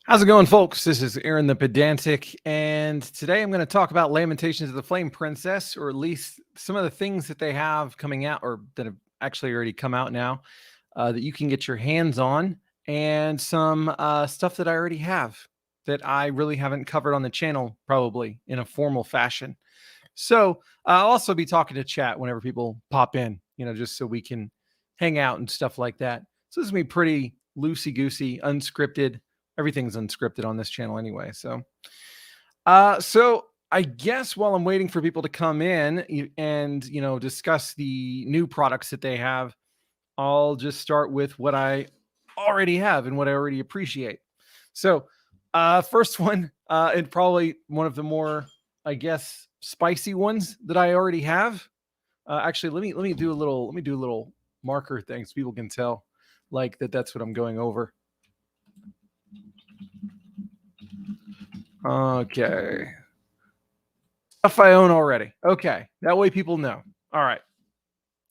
How's it going, folks? This is Aaron the Pedantic, and today I'm going to talk about Lamentations of the Flame Princess, or at least some of the things that they have coming out, or that have actually already come out now, that you can get your hands on, and some stuff that I already have that I really haven't covered on the channel, probably in a formal fashion. So I'll also be talking to chat whenever people pop in, just so we can hang out and stuff like that. So this is going to be pretty loosey-goosey, unscripted. Everything's unscripted on this channel anyway. So I guess while I'm waiting for people to come in and, discuss the new products that they have, I'll just start with what I already have and what I already appreciate. So first one, and probably one of the more, I guess, spicy ones that I already have. Actually, let me do a little marker thing so people can tell like that's what I'm going over. Okay. Stuff I own already. Okay. That way people know. All right.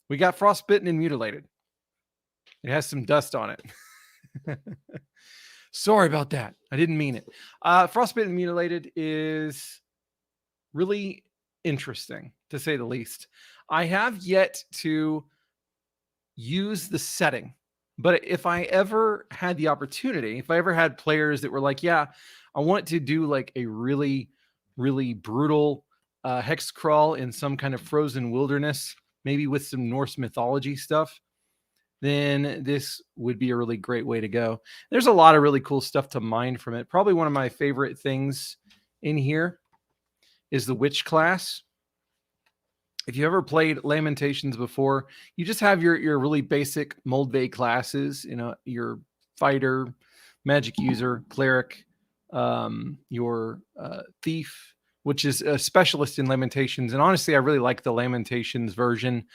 We got Frostbitten and Mutilated. It has some dust on it. Sorry about that. I didn't mean it. Frostbitten and Mutilated is really interesting, to say the least. I have yet to use the setting, but if I ever had the opportunity, if I ever had players that were like, yeah, I want to do like a really, really brutal hex crawl in some kind of frozen wilderness, maybe with some Norse mythology stuff, then this would be a really great way to go. There's a lot of really cool stuff to mine from it. Probably one of my favorite things in here is the witch class. If you ever played Lamentations before, you just have your really basic Moldvay classes, your fighter, magic user, cleric, your thief, which is a specialist in Lamentations. And honestly, I really like the Lamentations version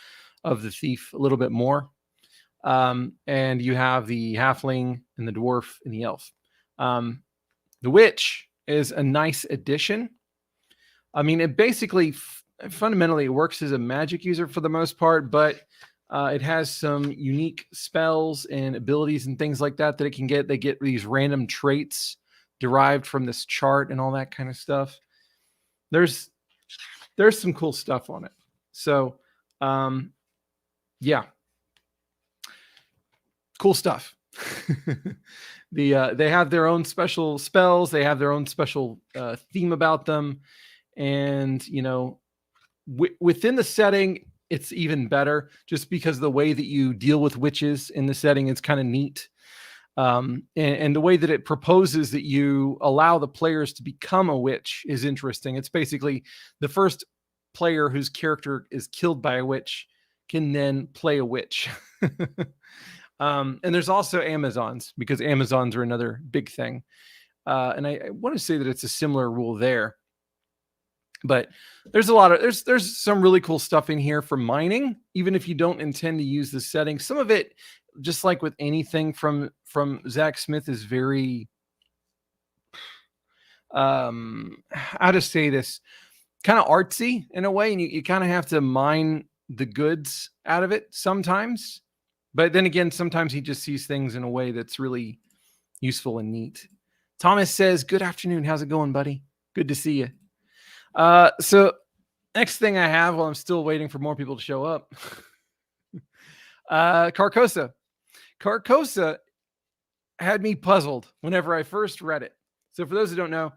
of the thief a little bit more. And you have the halfling and the dwarf and the elf. The witch is a nice addition. I mean, it basically fundamentally it works as a magic user for the most part, but it has some unique spells and abilities and things like that it can get. They get these random traits derived from this chart and all that kind of stuff. There's some cool stuff on it. So yeah, cool stuff. They have their own special spells. They have their own special theme about them. And, within the setting, it's even better just because the way that you deal with witches in the setting is kind of neat. And the way that it proposes that you allow the players to become a witch is interesting. It's basically the first player whose character is killed by a witch can then play a witch. And there's also Amazons, because Amazons are another big thing. And I want to say that it's a similar rule there. But there's there's some really cool stuff in here for mining, even if you don't intend to use the setting. Some of it, just like with anything from Zach Smith, is very how to say this, kind of artsy in a way, and you kind of have to mine the goods out of it sometimes. But then again, sometimes he just sees things in a way that's really useful and neat. Thomas says, "Good afternoon. How's it going, buddy? Good to see you." So next thing I have, while I'm still waiting for more people to show up, Carcosa. Carcosa had me puzzled whenever I first read it. So for those who don't know,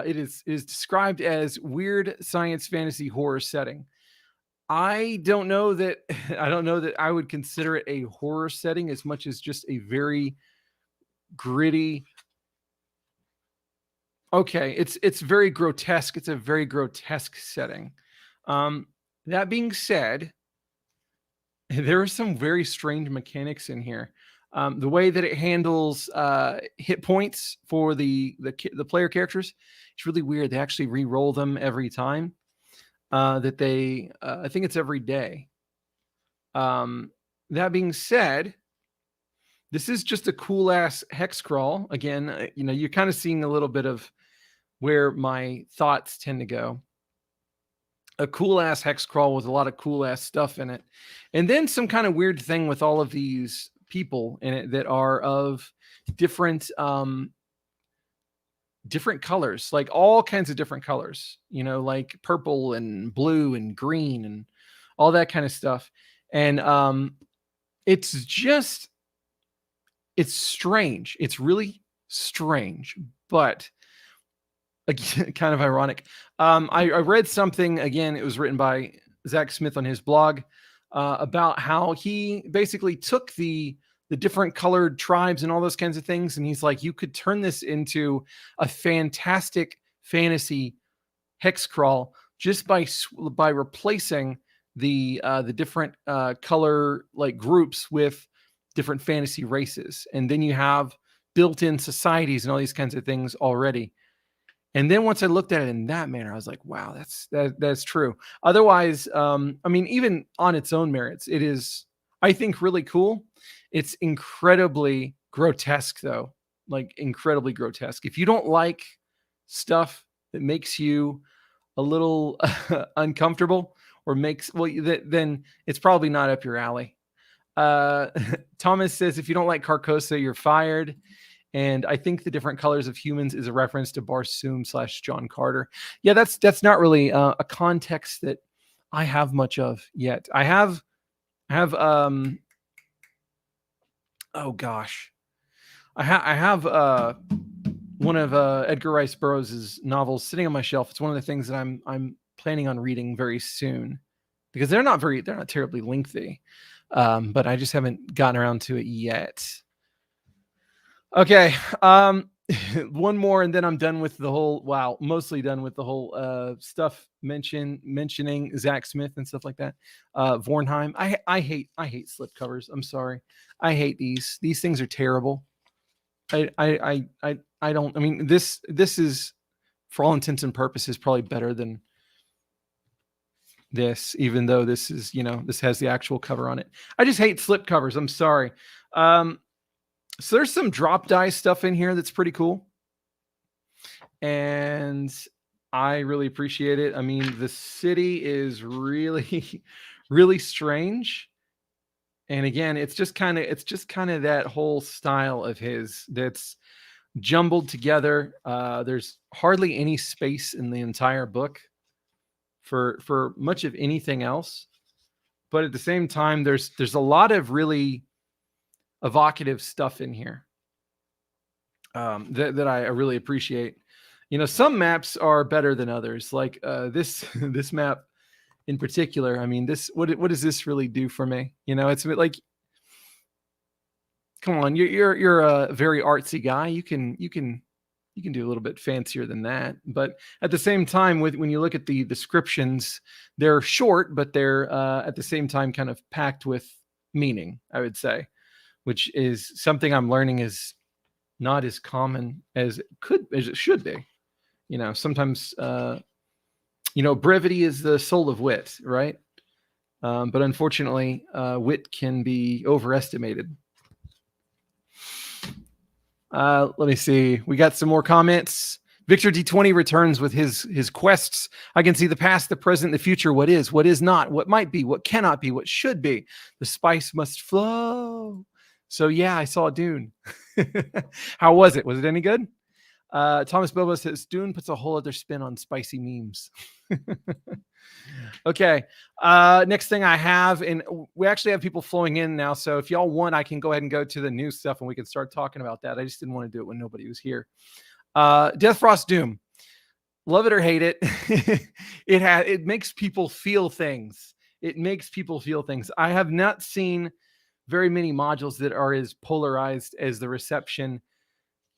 it is described as weird science fantasy horror setting. I don't know that I would consider it a horror setting as much as just a very gritty. Okay, it's very grotesque. It's a very grotesque setting. That being said, there are some very strange mechanics in here. The way that it handles hit points for the player characters, it's really weird. They actually re-roll them every time. I think it's every day. That being said, this is just a cool ass hex crawl. Again, you're kind of seeing a little bit of where my thoughts tend to go. A cool ass hex crawl with a lot of cool ass stuff in it. And then some kind of weird thing with all of these people in it that are of different different colors, like all kinds of different colors, you know, like purple and blue and green and all that kind of stuff. And it's strange. It's really strange, but again, kind of ironic. I read something, again, it was written by Zach Smith on his blog, about how he basically took the different colored tribes and all those kinds of things, and he's like, you could turn this into a fantastic fantasy hex crawl just by replacing the different color like groups with different fantasy races, and then you have built-in societies and all these kinds of things already. And then once I looked at it in that manner, I was like, wow, that's true. Otherwise, I mean, even on its own merits, it is, I think, really cool. It's incredibly grotesque, though, like incredibly grotesque. If you don't like stuff that makes you a little uncomfortable or then it's probably not up your alley. Thomas says, if you don't like Carcosa, you're fired. And I think the different colors of humans is a reference to Barsoom / John Carter. Yeah, that's not really a context that I have much of yet. I have oh gosh, I have one of Edgar Rice Burroughs' novels sitting on my shelf. It's one of the things that I'm planning on reading very soon, because they're not terribly lengthy, but I just haven't gotten around to it yet. Okay, one more, and then I'm done with the whole. Wow, mostly done with the whole stuff mentioning Zach Smith and stuff like that. Vornheim. I hate slipcovers. I'm sorry. I hate these. These things are terrible. I don't. I mean, this is, for all intents and purposes, probably better than this, even though this is, you know, this has the actual cover on it. I just hate slipcovers. I'm sorry. So there's some drop die stuff in here that's pretty cool, and I really appreciate it. I mean, the city is really, really strange, and again, it's just kind of that whole style of his that's jumbled together. There's hardly any space in the entire book for much of anything else, but at the same time, there's a lot of really evocative stuff in here that I really appreciate. You know, some maps are better than others. Like this this map in particular. I mean, what does this really do for me? You know, it's a bit like, come on, you're a very artsy guy. You can do a little bit fancier than that. But at the same time, when you look at the descriptions, they're short, but they're at the same time kind of packed with meaning, I would say, which is something I'm learning is not as common as it should be. You know, sometimes, you know, brevity is the soul of wit, right? But unfortunately, wit can be overestimated. Let me see. We got some more comments. Victor D20 returns with his quests. I can see the past, the present, the future. What is not, what might be, what cannot be, what should be. The spice must flow. So yeah, I saw Dune. How was it? Was it any good? Thomas Bobo says Dune puts a whole other spin on spicy memes. Okay. Next thing I have, and we actually have people flowing in now. So if y'all want, I can go ahead and go to the new stuff and we can start talking about that. I just didn't want to do it when nobody was here. Deathfrost Doom. Love it or hate it. It makes people feel things. It makes people feel things. I have not seen very many modules that are as polarized as the reception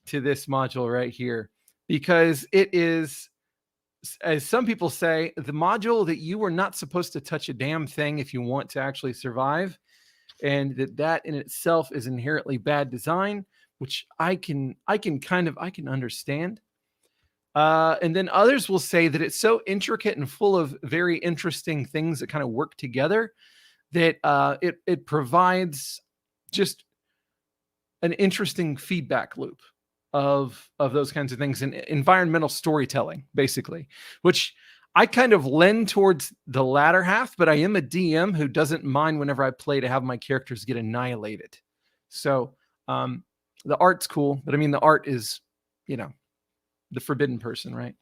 to this module right here, because it is, as some people say, the module that you are not supposed to touch a damn thing if you want to actually survive, and that in itself is inherently bad design, which I can understand. And then others will say that it's so intricate and full of very interesting things that kind of work together that it provides just an interesting feedback loop of those kinds of things, and environmental storytelling, basically, which I kind of lend towards the latter half, but I am a DM who doesn't mind whenever I play to have my characters get annihilated. So the art's cool, but I mean, the art is, you know, forbidden person, right?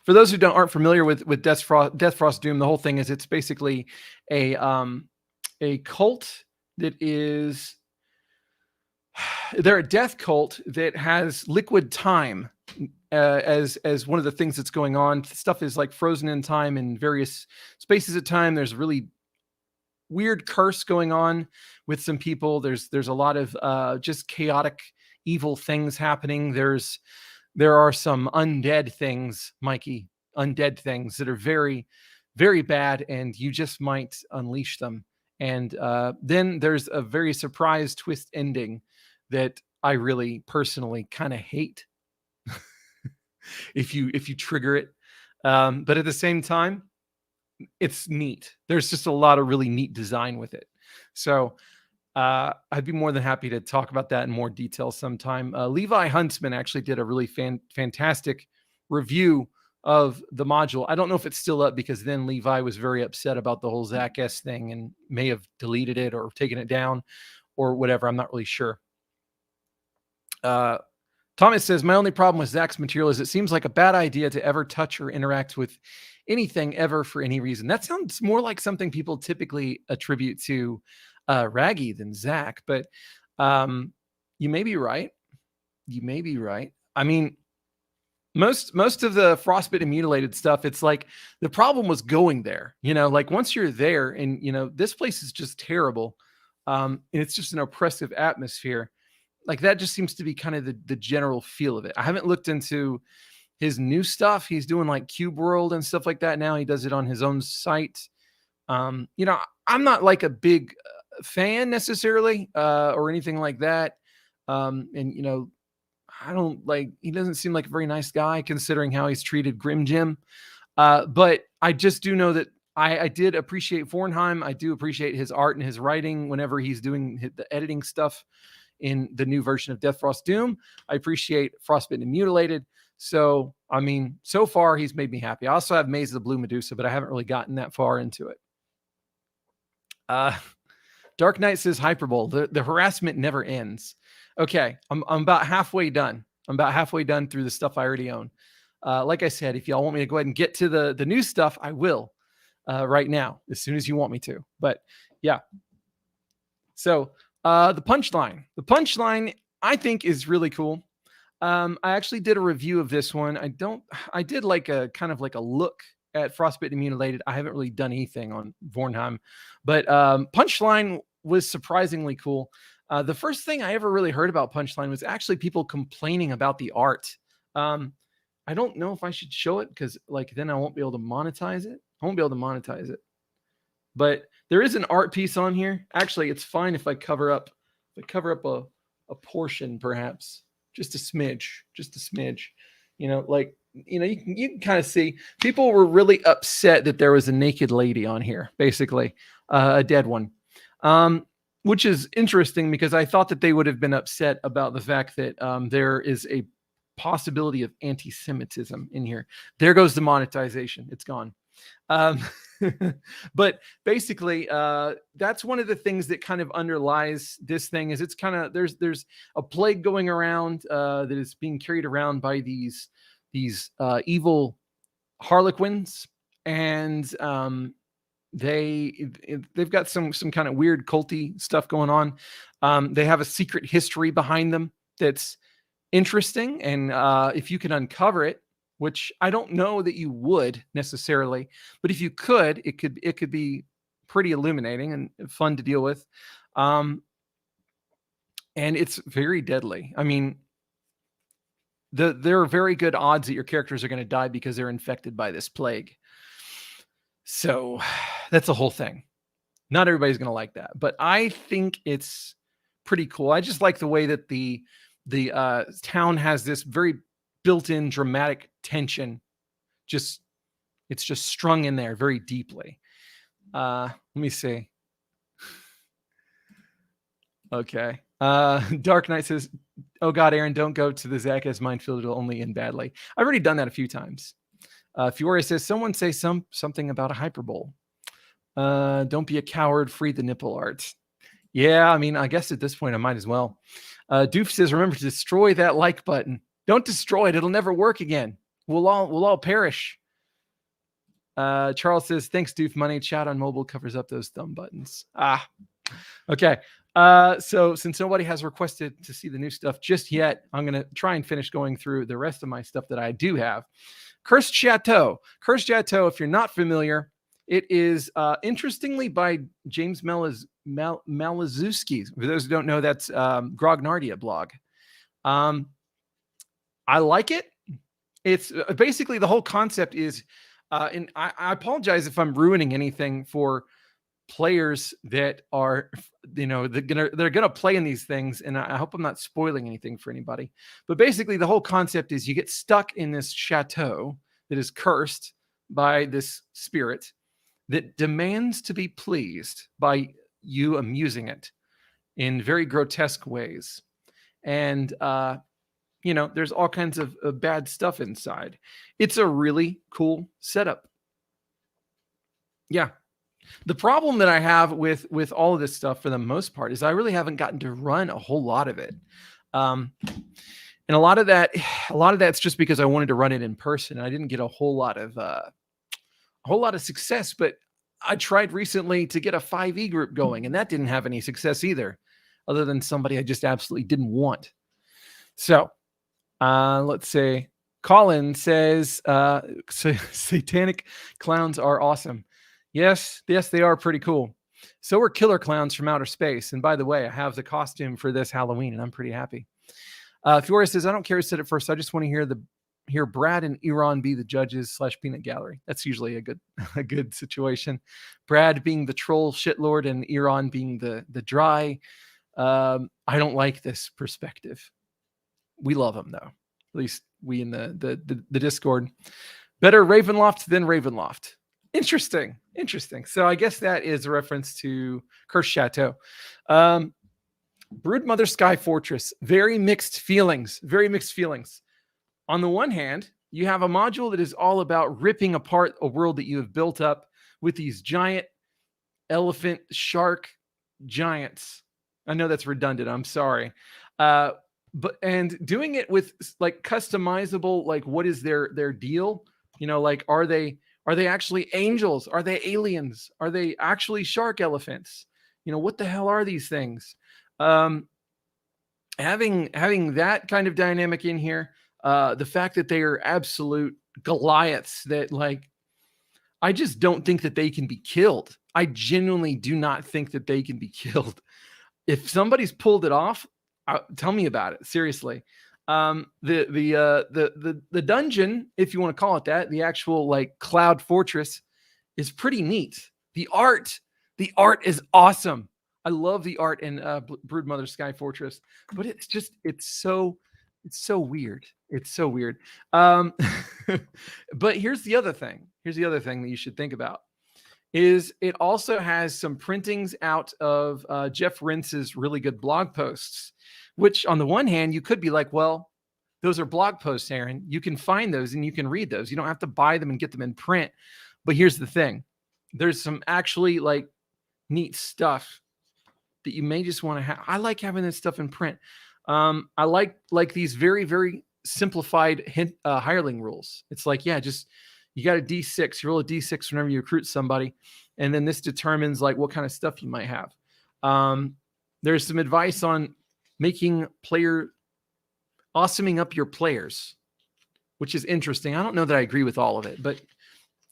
For those who aren't familiar with Death Frost Doom, the whole thing is it's basically a cult that is they're a death cult that has liquid time as one of the things that's going on. Stuff is like frozen in time in various spaces of time. There's a really weird curse going on with some people. There's a lot of just chaotic, evil things happening. There are some undead things, Mikey, undead things that are very, very bad, and you just might unleash them. And then there's a very surprise twist ending that I really personally kind of hate if you trigger it. But at the same time, it's neat. There's just a lot of really neat design with it. So I'd be more than happy to talk about that in more detail sometime. Levi Huntsman actually did a really fantastic review of the module. I don't know if it's still up because then Levi was very upset about the whole Zach S thing and may have deleted it or taken it down or whatever. I'm not really sure. Thomas says, my only problem with Zach's material is it seems like a bad idea to ever touch or interact with anything ever for any reason. That sounds more like something people typically attribute to Raggy than Zach, but you may be right. You may be right. I mean, most of the Frostbitten and Mutilated stuff, it's like the problem was going there, like once you're there and, this place is just terrible. And it's just an oppressive atmosphere. Like that just seems to be kind of the general feel of it. I haven't looked into his new stuff. He's doing like Cube World and stuff like that now. He does it on his own site. I'm not like a big fan necessarily or anything like that. And I don't like, he doesn't seem like a very nice guy considering how he's treated Grim Jim. But I just do know that I did appreciate Vornheim. I do appreciate his art and his writing whenever he's doing the editing stuff in the new version of Death Frost Doom. I appreciate Frostbitten and Mutilated. So, I mean, so far he's made me happy. I also have Maze of the Blue Medusa, but I haven't really gotten that far into it. Dark Knight says hyperbole. The harassment never ends. Okay, I'm about halfway done. I'm about halfway done through the stuff I already own. Like I said, if y'all want me to go ahead and get to the new stuff, I will right now, as soon as you want me to. But yeah. So the Punchline. The Punchline, I think, is really cool. I actually did a review of this one. I did like a kind of like a look at Frostbitten and Mutilated. I haven't really done anything on Vornheim, but Punchline was surprisingly cool. The first thing I ever really heard about Punchline was actually people complaining about the art. I don't know if I should show it because like then I won't be able to monetize it. I won't be able to monetize it. But there is an art piece on here. Actually, it's fine if I cover up a portion, perhaps. Just a smidge. You can kind of see people were really upset that there was a naked lady on here, basically, a dead one. Which is interesting because I thought that they would have been upset about the fact that there is a possibility of anti-Semitism in here. There goes the monetization. It's gone. But basically, that's one of the things that kind of underlies this thing is it's kind of there's a plague going around that is being carried around by these evil harlequins, and they've got some kind of weird culty stuff going on. They have a secret history behind them that's interesting, and if you can uncover it, which I don't know that you would necessarily, but if you could, it could be pretty illuminating and fun to deal with. And it's very deadly. I mean, there are very good odds that your characters are going to die because they're infected by this plague. So that's the whole thing. Not everybody's going to like that, but I think it's pretty cool. I just like the way that the town has this very built-in dramatic tension. It's just strung in there very deeply. Let me see. Okay. Dark Knight says, oh God, Aaron, don't go to the Zach as minefield. It'll only end badly. I've already done that a few times. Fiore says, someone say something about a hyperbole. Don't be a coward. Free the nipple art. Yeah, I mean, I guess at this point I might as well. Doof says, remember to destroy that like button. Don't destroy it. It'll never work again. We'll all perish. Charles says, thanks, Doof Money. Chat on mobile covers up those thumb buttons. Okay. So since nobody has requested to see the new stuff just yet, I'm going to try and finish going through the rest of my stuff that I do have. Cursed Chateau. Cursed Chateau, if you're not familiar, it is interestingly by James Malazewski. For those who don't know, that's Grognardia blog. I like it. It's basically the whole concept is, and I apologize if I'm ruining anything for players that are, they're gonna play in these things, and I hope I'm not spoiling anything for anybody. But basically, the whole concept is you get stuck in this chateau that is cursed by this spirit that demands to be pleased by you amusing it in very grotesque ways, and there's all kinds of bad stuff inside. It's a really cool setup. Yeah. The problem that I have with all of this stuff for the most part is I really haven't gotten to run a whole lot of it. And a lot of that's just because I wanted to run it in person. I didn't get a whole lot of success, but I tried recently to get a 5e group going, and that didn't have any success either, other than somebody I just absolutely didn't want. So let's see. Colin says, satanic clowns are awesome. Yes, they are pretty cool. So are killer clowns from outer space. And by the way, I have the costume for this Halloween, and I'm pretty happy. Fiora says, I don't care who said it first. I just want to hear Brad and Eron be the judges / peanut gallery. That's usually a good situation. Brad being the troll shitlord and Eron being the dry. I don't like this perspective. We love him though. At least we in the Discord. Better Ravenloft than Ravenloft. Interesting. So I guess that is a reference to Cursed Chateau. Broodmother Sky Fortress. Very mixed feelings. On the one hand, you have a module that is all about ripping apart a world that you have built up with these giant elephant shark giants. I know that's redundant. I'm sorry. And doing it with like customizable, like what is their deal? Like are they actually angels? Are they aliens? Are they actually shark elephants? What the hell are these things? Having that kind of dynamic in here, the fact that they are absolute Goliaths that I just don't think that they can be killed. I genuinely do not think that they can be killed. If somebody's pulled it off, tell me about it. Seriously. The dungeon, if you want to call it that, the actual cloud fortress is pretty neat. The art is awesome. I love the art in Broodmother Sky Fortress, but it's so weird. It's so weird. But here's the other thing that you should think about is it also has some printings out of Jeff Rince's really good blog posts, which on the one hand, you could be like, well, those are blog posts, Aaron. You can find those and you can read those. You don't have to buy them and get them in print. But here's the thing. There's some actually neat stuff that you may just want to have. I like having this stuff in print. I like these very, very simplified hireling rules. It's you got a D6, you roll a D6 whenever you recruit somebody. And then this determines what kind of stuff you might have. There's some advice on making awesoming up your players, which is interesting. I don't know that I agree with all of it, but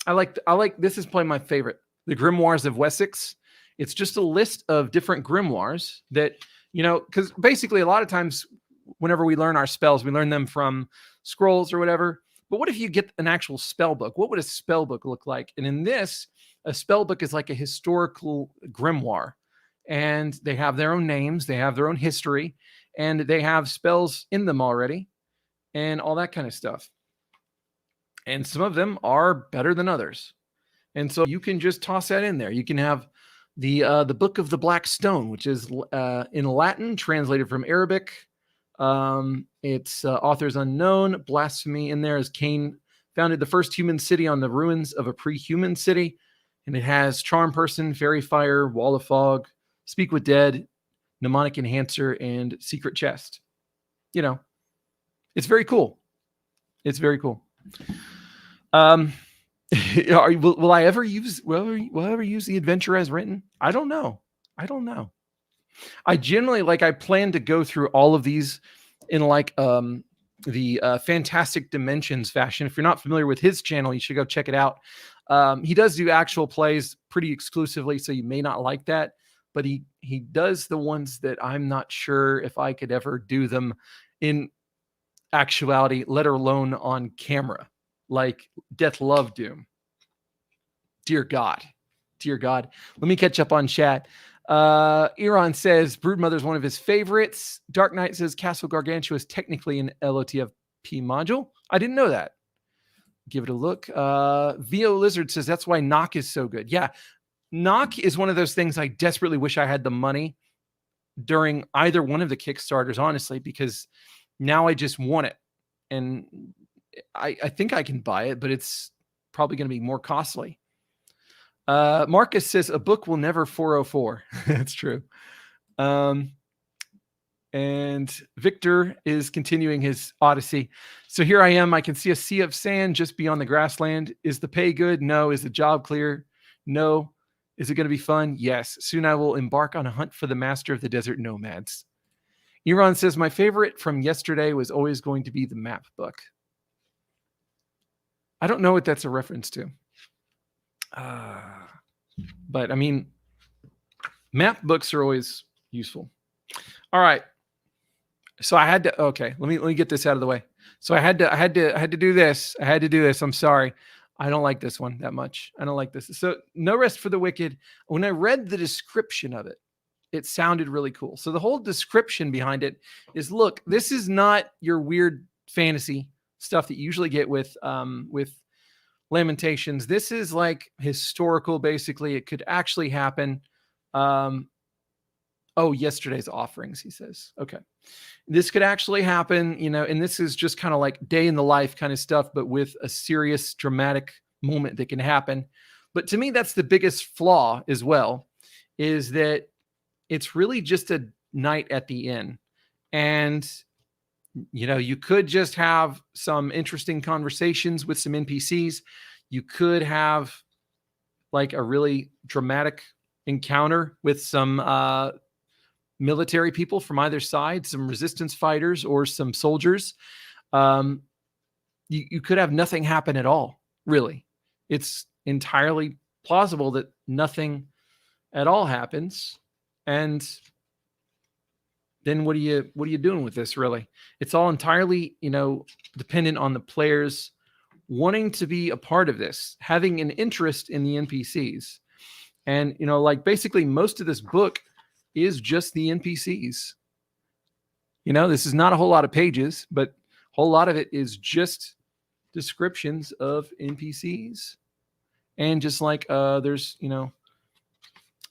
I like this is probably my favorite. The Grimoires of Wessex. It's just a list of different grimoires that, because basically a lot of times whenever we learn our spells, we learn them from scrolls or whatever. But what if you get an actual spell book? What would a spell book look like? And in this, a spell book is like a historical grimoire. And they have their own names. They have their own history. And they have spells in them already. And all that kind of stuff. And some of them are better than others. And so you can just toss that in there. You can have the Book of the Black Stone, which is in Latin, translated from Arabic. Its author's unknown. Blasphemy in there as Cain founded the first human city on the ruins of a pre-human city. And it has Charm Person, Fairy Fire, Wall of Fog, Speak with Dead, Mnemonic Enhancer, and Secret Chest. It's very cool. It's very cool. Will I ever use the adventure as written? I don't know. I generally I plan to go through all of these in the Fantastic Dimensions fashion. If you're not familiar with his channel, you should go check it out. He does do actual plays pretty exclusively, so you may not like that, but he does the ones that I'm not sure if I could ever do them in actuality, let alone on camera, like Death Love Doom. Dear God. Let me catch up on chat. Iran says Broodmother is one of his favorites. Dark Knight says Castle Gargantua is technically an LOTFP module. I didn't know that. Give it a look. VO Lizard says that's why Knock is so good. Yeah, Knock is one of those things I desperately wish I had the money during either one of the Kickstarters, honestly, because now I just want it. And I think I can buy it, but it's probably going to be more costly. Marcus says a book will never 404. That's true. And Victor is continuing his odyssey. So here I am. I can see a sea of sand just beyond the grassland. Is the pay good? No. Is the job clear? No. Is it going to be fun? Yes. Soon I will embark on a hunt for the master of the desert nomads. Iran says my favorite from yesterday was always going to be the map book. I don't know what that's a reference to. But I mean, map books are always useful. All right. So I had to, okay, let me get this out of the way. So I had to do this. I'm sorry. I don't like this one that much. I don't like this. So No Rest for the Wicked. When I read the description of it, it sounded really cool. So the whole description behind it is, look, this is not your weird fantasy stuff that you usually get with Lamentations. This is like historical, basically. It could actually happen. Yesterday's offerings, he says. Okay. This could actually happen, and this is just kind of like day in the life kind of stuff, but with a serious dramatic moment that can happen. But to me, that's the biggest flaw as well, is that it's really just a night at the inn. And, you could just have some interesting conversations with some NPCs. You could have like a really dramatic encounter with some military people from either side, some resistance fighters or some soldiers. You could have nothing happen at all, really. It's entirely plausible that nothing at all happens. And then what are you doing with this, really? It's all entirely, dependent on the players wanting to be a part of this, having an interest in the NPCs. And, basically most of this book is just the NPCs. This is not a whole lot of pages, but a whole lot of it is just descriptions of NPCs. And just like there's,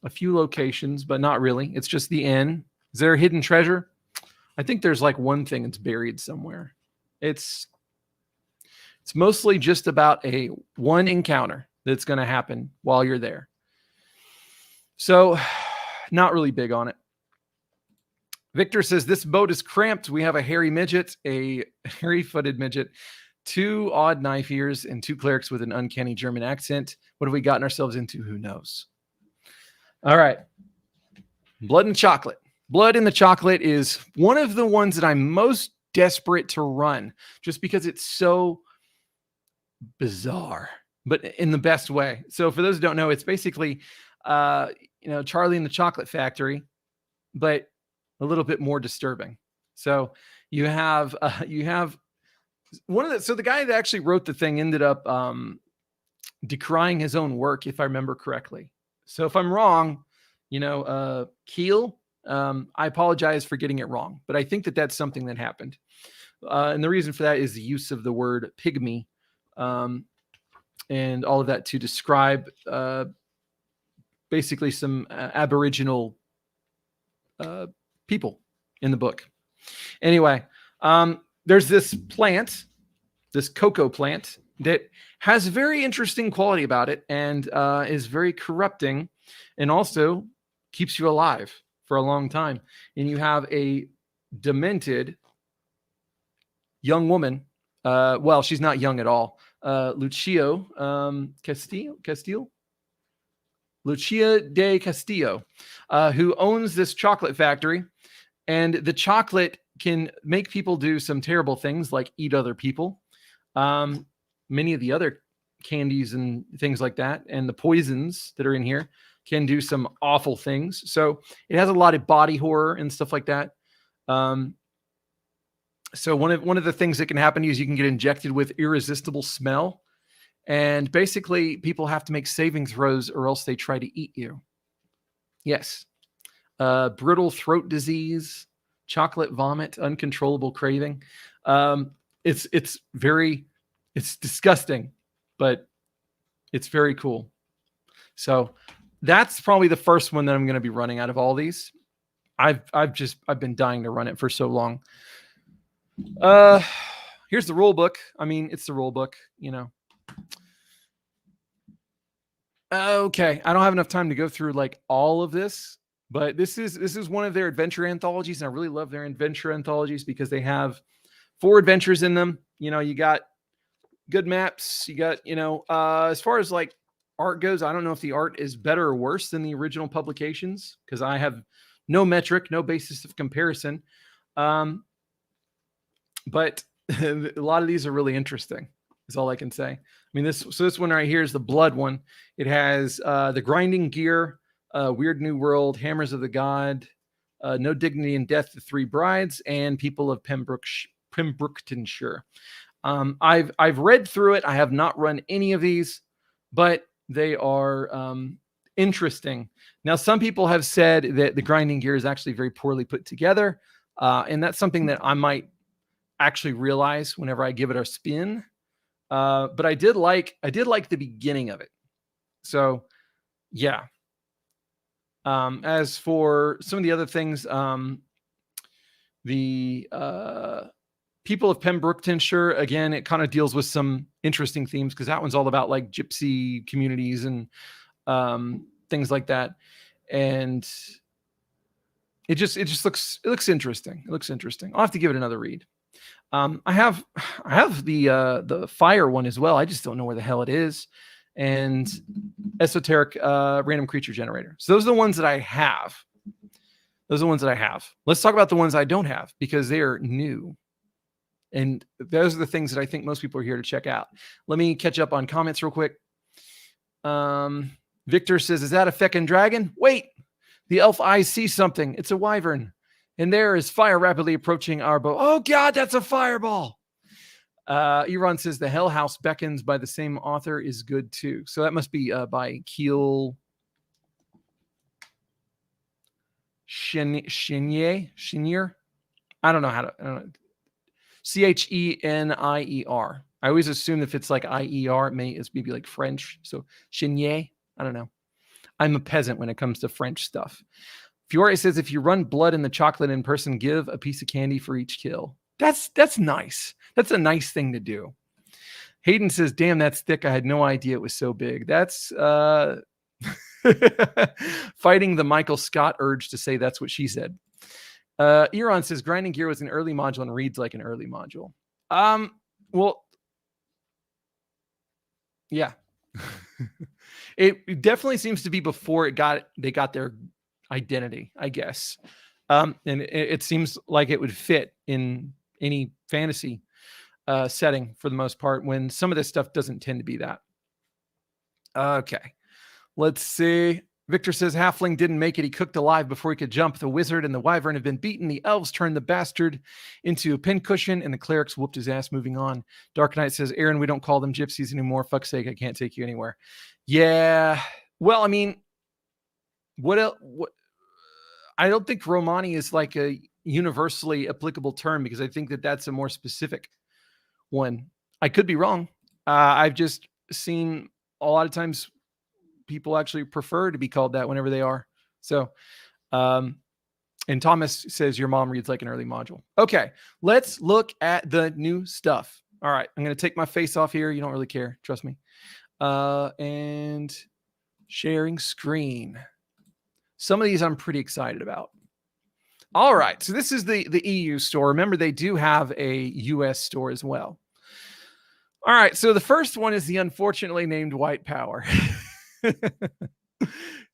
a few locations, but not really. It's just the inn. Is there a hidden treasure? I think there's like one thing that's buried somewhere. It's mostly just about one encounter that's going to happen while you're there. So not really big on it. Victor says, this boat is cramped. We have a hairy midget, a hairy-footed midget, 2 odd knife ears, and 2 clerics with an uncanny German accent. What have we gotten ourselves into? Who knows? All right. Blood and Chocolate. Blood in the Chocolate is one of the ones that I'm most desperate to run, just because it's so bizarre, but in the best way. So for those who don't know, it's basically, Charlie and the Chocolate Factory, but a little bit more disturbing. So you have so the guy that actually wrote the thing ended up decrying his own work, if I remember correctly. So if I'm wrong, Keel, I apologize for getting it wrong, but I think that that's something that happened. And the reason for that is the use of the word pygmy, and all of that to describe basically some Aboriginal people in the book. Anyway, there's this plant, this cocoa plant, that has a very interesting quality about it and is very corrupting and also keeps you alive. for a long time. And you have a demented young woman. Well, she's not young at all. Lucia de Castillo, who owns this chocolate factory. And the chocolate can make people do some terrible things like eat other people. Many of the other candies and things like that, and the poisons that are in here can do some awful things. So it has a lot of body horror and stuff like that. So one of the things that can happen to you is you can get injected with irresistible smell. And basically, people have to make saving throws or else they try to eat you. Yes. Brittle throat disease, chocolate vomit, uncontrollable craving. It's disgusting, but it's very cool. So that's probably the first one that I'm going to be running out of all these. I've been dying to run it for so long. Here's the rule book. I mean, it's the rule book, you know. Okay, I don't have enough time to go through like all of this, but this is one of their adventure anthologies, and I really love their adventure anthologies because they have 4 adventures in them. You know, you got good maps, you got, you know, as far as like art goes, I don't know if the art is better or worse than the original publications because I have no metric, no basis of comparison. But a lot of these are really interesting. Is all I can say. I mean, this one right here is the blood one. It has the grinding gear, Weird New World, Hammers of the God, No Dignity in Death, the 3 Brides, and People of Pembrokeshire. Shure. I've read through it. I have not run any of these, but they are interesting. Now, some people have said that the grinding gear is actually very poorly put together, and that's something that I might actually realize whenever I give it a spin. But I did like the beginning of it. So yeah. As for some of the other things, the People of Pembrokeshire, again, it kind of deals with some interesting themes because that one's all about like gypsy communities and things like that. And it looks interesting. It looks interesting. I'll have to give it another read. I have the fire one as well. I just don't know where the hell it is. And esoteric random creature generator. So those are the ones that I have. Let's talk about the ones I don't have because they are new. And those are the things that I think most people are here to check out. Let me catch up on comments real quick. Victor says, is that a feckin' dragon? Wait, the elf eyes see something. It's a wyvern. And there is fire rapidly approaching our boat. Oh, God, that's a fireball. Iran says the Hell House Beckons by the same author is good, too. So that must be by Keel Chenier. I don't know. Chenier. I always assume if it's like IER, it's maybe like French. So Chenier. I don't know. I'm a peasant when it comes to French stuff. Fiore says, if you run blood in the chocolate in person, give a piece of candy for each kill. That's nice. That's a nice thing to do. Hayden says, damn, that's thick. I had no idea it was so big. That's fighting the Michael Scott urge to say that's what she said. Iran says, grinding gear was an early module and reads like an early module. Well, yeah. It definitely seems to be before they got their identity, I guess. And it seems like it would fit in any fantasy setting for the most part when some of this stuff doesn't tend to be that. Okay. Let's see. Victor says Halfling didn't make it. He cooked alive before he could jump. The wizard and the wyvern have been beaten. The elves turned the bastard into a pincushion, and the clerics whooped his ass. Moving on. Dark Knight says, Aaron, we don't call them gypsies anymore. Fuck's sake, I can't take you anywhere. Yeah. Well, I mean, what else? I don't think Romani is like a universally applicable term because I think that that's a more specific one. I could be wrong. I've just seen a lot of times people actually prefer to be called that whenever they are. So, and Thomas says your mom reads like an early module. Okay, let's look at the new stuff. All right, I'm going to take my face off here. You don't really care. Trust me. And sharing screen. Some of these I'm pretty excited about. All right, so this is the EU store. Remember, they do have a US store as well. All right, so the first one is the unfortunately named White Power.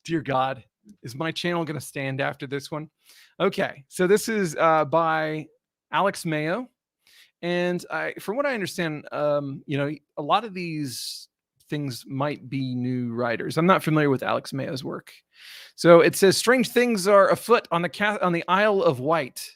Dear God, is my channel going to stand after this one? Okay, so this is by Alex Mayo. And from what I understand, you know, a lot of these things might be new writers. I'm not familiar with Alex Mayo's work. So it says, strange things are afoot on the Isle of Wight.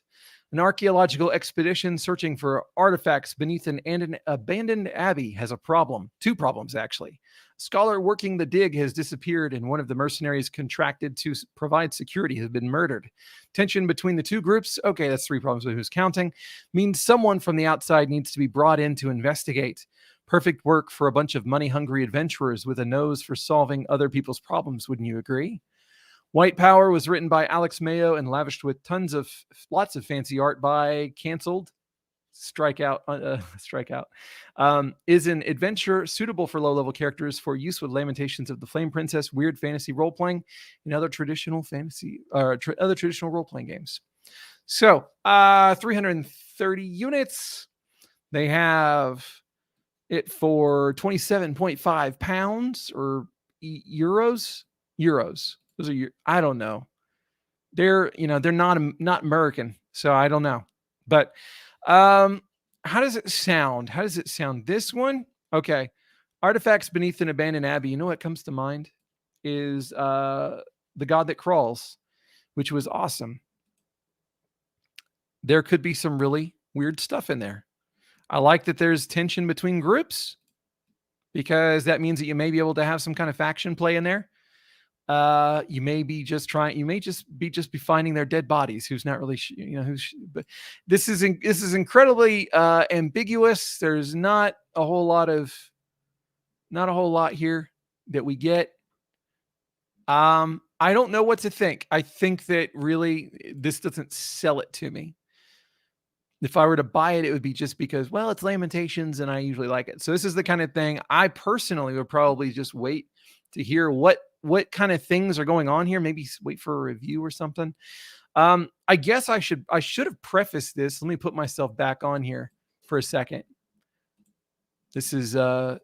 An archaeological expedition searching for artifacts beneath an abandoned abbey has a problem. Two problems, actually. A scholar working the dig has disappeared, and one of the mercenaries contracted to provide security has been murdered. Tension between the two groups, okay, that's 3 problems, but who's counting, means someone from the outside needs to be brought in to investigate. Perfect work for a bunch of money-hungry adventurers with a nose for solving other people's problems, wouldn't you agree? White Power was written by Alex Mayo and lavished with lots of fancy art by Cancelled. Strikeout. Is an adventure suitable for low-level characters for use with Lamentations of the Flame Princess, weird fantasy role-playing, and other traditional role-playing games. So, 330 units. They have it for 27.5 pounds or euros. Those are I don't know. They're not American, so I don't know. But how does it sound? This one, okay. Artifacts beneath an abandoned abbey. You know what comes to mind is The God That Crawls, which was awesome. There could be some really weird stuff in there. I like that there's tension between groups, because that means that you may be able to have some kind of faction play in there. You may be just be finding their dead bodies. Who's not really, but this is incredibly ambiguous. There's not a whole lot here that we get. I don't know what to think. I think that really this doesn't sell it to me. If I were to buy it, it would be just because, well, it's Lamentations and I usually like it. So this is the kind of thing I personally would probably just wait to hear what kind of things are going on here. Maybe wait for a review or something. I guess I should have prefaced this. Let me put myself back on here for a second. This is all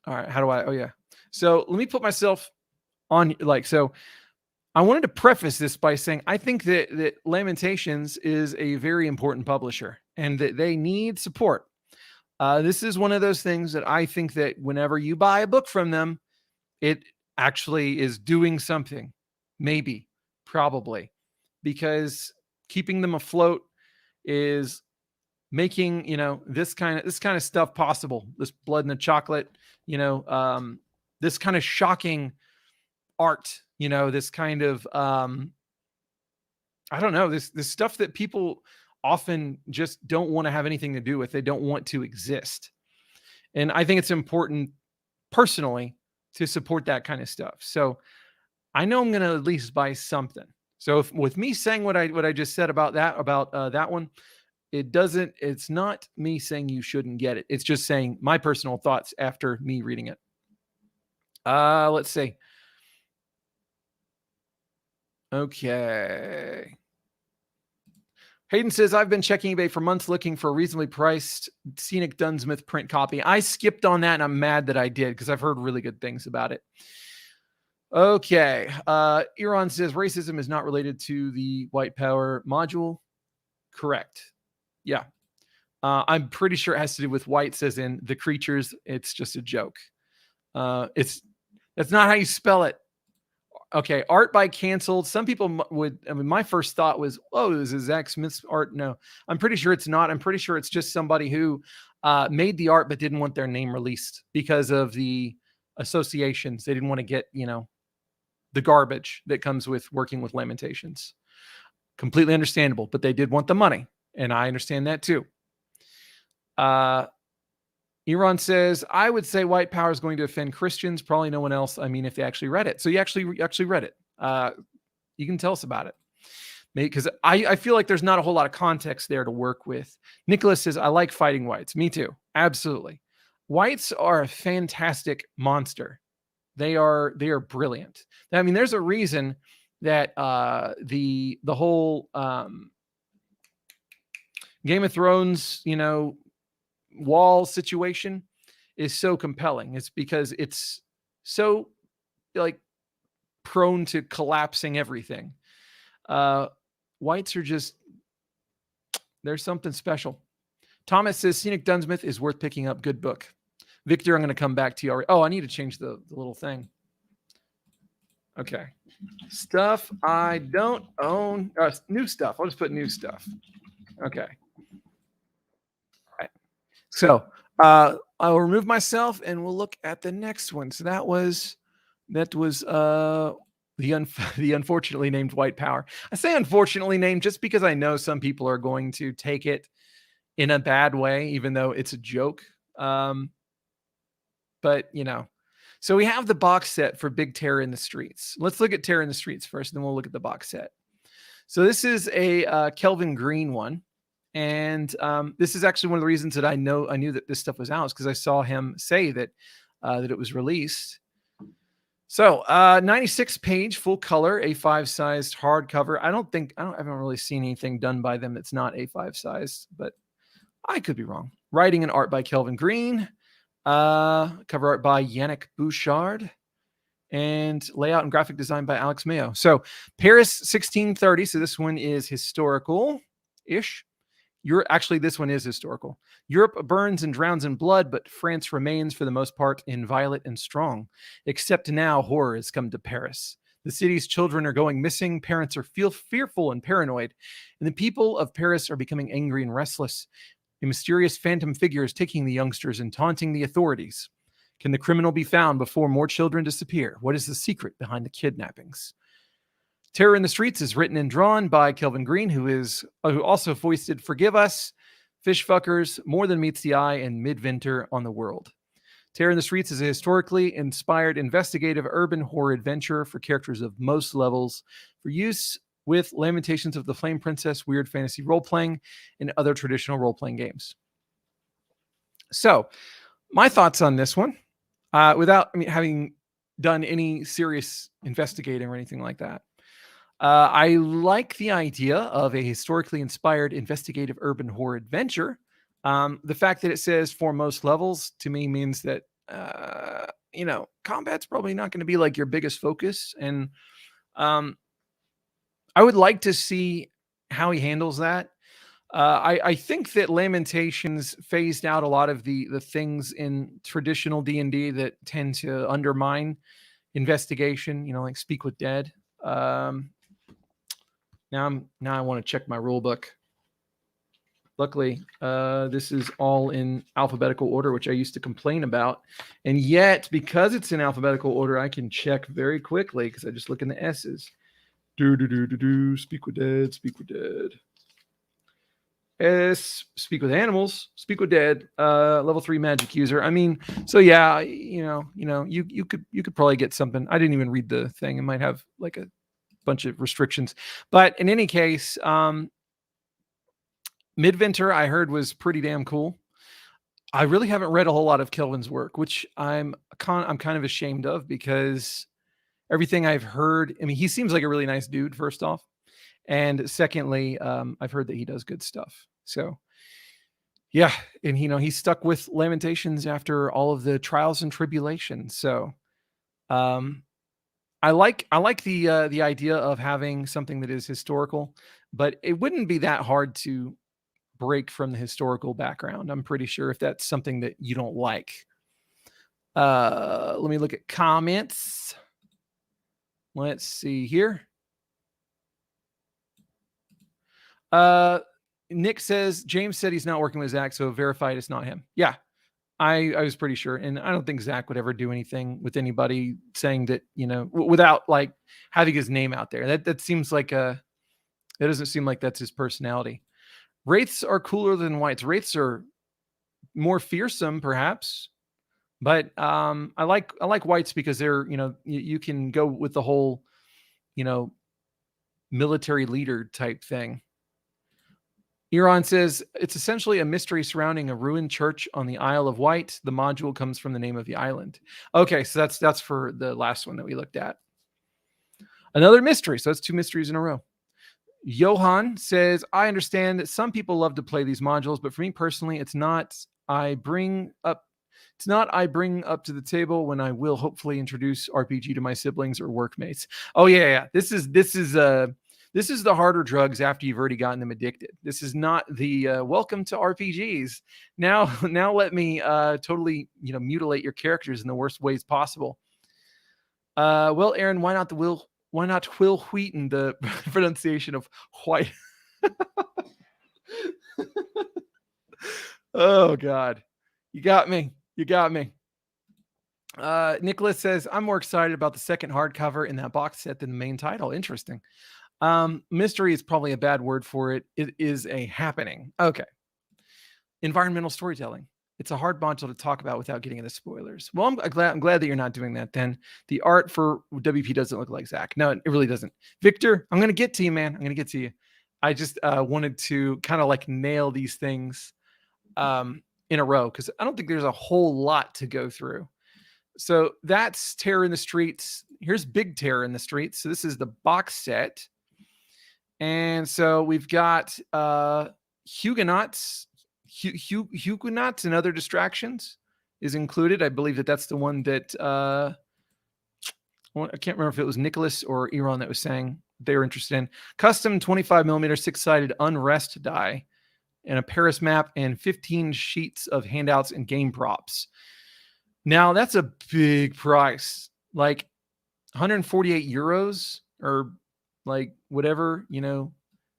right. How do I? Oh yeah. So let me put myself on so. I wanted to preface this by saying I think that Lamentations is a very important publisher and that they need support. This is one of those things that I think that whenever you buy a book from them, it actually is doing something, maybe, probably, because keeping them afloat is making, this kind of stuff possible. This Blood in the Chocolate, this kind of shocking art, this kind of, I don't know, this stuff that people often just don't want to have anything to do with. They don't want to exist. And I think it's important personally to support that kind of stuff. So I know I'm going to at least buy something. So with me saying what I just said about that one, it's not me saying you shouldn't get it. It's just saying my personal thoughts after me reading it. Let's see. Okay. Hayden says, I've been checking eBay for months looking for a reasonably priced Scenic Dunsmith print copy. I skipped on that and I'm mad that I did because I've heard really good things about it. Okay. Iran says racism is not related to the White Power module. Correct. Yeah. I'm pretty sure it has to do with whites as in the creatures. It's just a joke. That's not how you spell it. Okay, art by Cancelled. Some people would, my first thought was, oh, is it Zach Smith's art? No, I'm pretty sure it's not. I'm pretty sure it's just somebody who made the art but didn't want their name released because of the associations. They didn't want to get, the garbage that comes with working with Lamentations. Completely understandable, but they did want the money, and I understand that too. Iran says, I would say White Power is going to offend Christians. Probably no one else. I mean, if they actually read it. So you actually read it. You can tell us about it. Because I feel like there's not a whole lot of context there to work with. Nicholas says, I like fighting whites. Me too. Absolutely. Whites are a fantastic monster. They are brilliant. I mean, there's a reason that the whole Game of Thrones, wall situation is so compelling. It's because it's so like prone to collapsing everything. Whites are just, there's something special. Thomas says Scenic Dunsmith is worth picking up. Good book. Victor, I'm going to come back to you already. Oh, I need to change the little thing. Okay. Stuff I don't own. New stuff. I'll just put new stuff. Okay. All right. So I'll remove myself and we'll look at the next one. So that was the unfortunately named White Power. I say unfortunately named just because I know some people are going to take it in a bad way, even though it's a joke. But so we have the box set for Big Terror in the Streets. Let's look at Terror in the Streets first, and then we'll look at the box set. So this is a Kelvin Green one. And this is actually one of the reasons that I knew that this stuff was out, because I saw him say that it was released. So 96 page full color A5 sized hardcover. I haven't really seen anything done by them that's not A5 sized, but I could be wrong. Writing and art by Kelvin Green. Cover art by Yannick Bouchard. And layout and graphic design by Alex Mayo. So Paris 1630. So this one is historical-ish. This one is historical. Europe burns and drowns in blood, but France remains for the most part inviolate and strong. Except now horror has come to Paris. The city's children are going missing, parents are fearful and paranoid, and the people of Paris are becoming angry and restless. A mysterious phantom figure is taking the youngsters and taunting the authorities. Can the criminal be found before more children disappear? What is the secret behind the kidnappings? Terror in the Streets is written and drawn by Kelvin Green, who also foisted Forgive Us, Fishfuckers, More Than Meets the Eye, and Midwinter on the World. Terror in the Streets is a historically inspired investigative urban horror adventure for characters of most levels for use with Lamentations of the Flame Princess, weird fantasy role-playing, and other traditional role-playing games. So, my thoughts on this one, without having done any serious investigating or anything like that. I like the idea of a historically inspired investigative urban horror adventure. The fact that it says for most levels to me means that, combat's probably not going to be like your biggest focus. And I would like to see how he handles that. I think that Lamentations phased out a lot of the things in traditional D&D that tend to undermine investigation, like Speak with Dead. Now I want to check my rule book. Luckily, this is all in alphabetical order, which I used to complain about. And yet, because it's in alphabetical order, I can check very quickly because I just look in the S's. Speak with Dead, Speak with Dead. S, Speak with Animals, Speak with Dead, level 3 magic user. I mean, so yeah, you could probably get something. I didn't even read the thing. It might have like a bunch of restrictions, but in any case, Midwinter I heard was pretty damn cool. I really haven't read a whole lot of Kelvin's work, which I'm kind of ashamed of, because everything I've heard, he seems like a really nice dude, first off. And secondly, I've heard that he does good stuff. So yeah. And he stuck with Lamentations after all of the trials and tribulations. So I like the idea of having something that is historical, but it wouldn't be that hard to break from the historical background. I'm pretty sure, if that's something that you don't like. Let me look at comments. Let's see here. Nick says James said he's not working with Zach, so verified it's not him. Yeah, I was pretty sure, and I don't think Zach would ever do anything with anybody saying that, without like having his name out there. That seems like that doesn't seem like that's his personality. Wraiths are cooler than Whites. Wraiths are more fearsome, perhaps, but I like Whites because they're, you can go with the whole, military leader type thing. Iran says it's essentially a mystery surrounding a ruined church on the Isle of Wight. The module comes from the name of the island. Okay, so that's for the last one that we looked at. Another mystery. So that's 2 mysteries in a row. Johan says, I understand that some people love to play these modules, but for me personally, it's not I bring up to the table when I will hopefully introduce RPG to my siblings or workmates. Oh yeah. This is the harder drugs after you've already gotten them addicted. This is not the welcome to RPGs. Now let me totally mutilate your characters in the worst ways possible. Well, Aaron, why not Will Wheaton, the pronunciation of white? Oh God, you got me. Nicholas says, I'm more excited about the second hardcover in that box set than the main title. Interesting. Mystery is probably a bad word for it. It is a happening. Okay. Environmental storytelling. It's a hard module to talk about without getting into spoilers. Well, I'm glad that you're not doing that then. The art for WP doesn't look like Zach. No, it really doesn't. Victor, I'm going to get to you, man. I'm going to get to you. I just wanted to kind of like nail these things in a row because I don't think there's a whole lot to go through. So that's Terror in the Streets. Here's Big Terror in the Streets. So this is the box set. And so we've got Huguenots and Other Distractions is included. I believe that's the one that I can't remember if it was Nicholas or Iran that was saying they were interested in. Custom 25mm 6-sided Unrest die and a Paris map and 15 sheets of handouts and game props. Now that's a big price, like 148 euros or like whatever,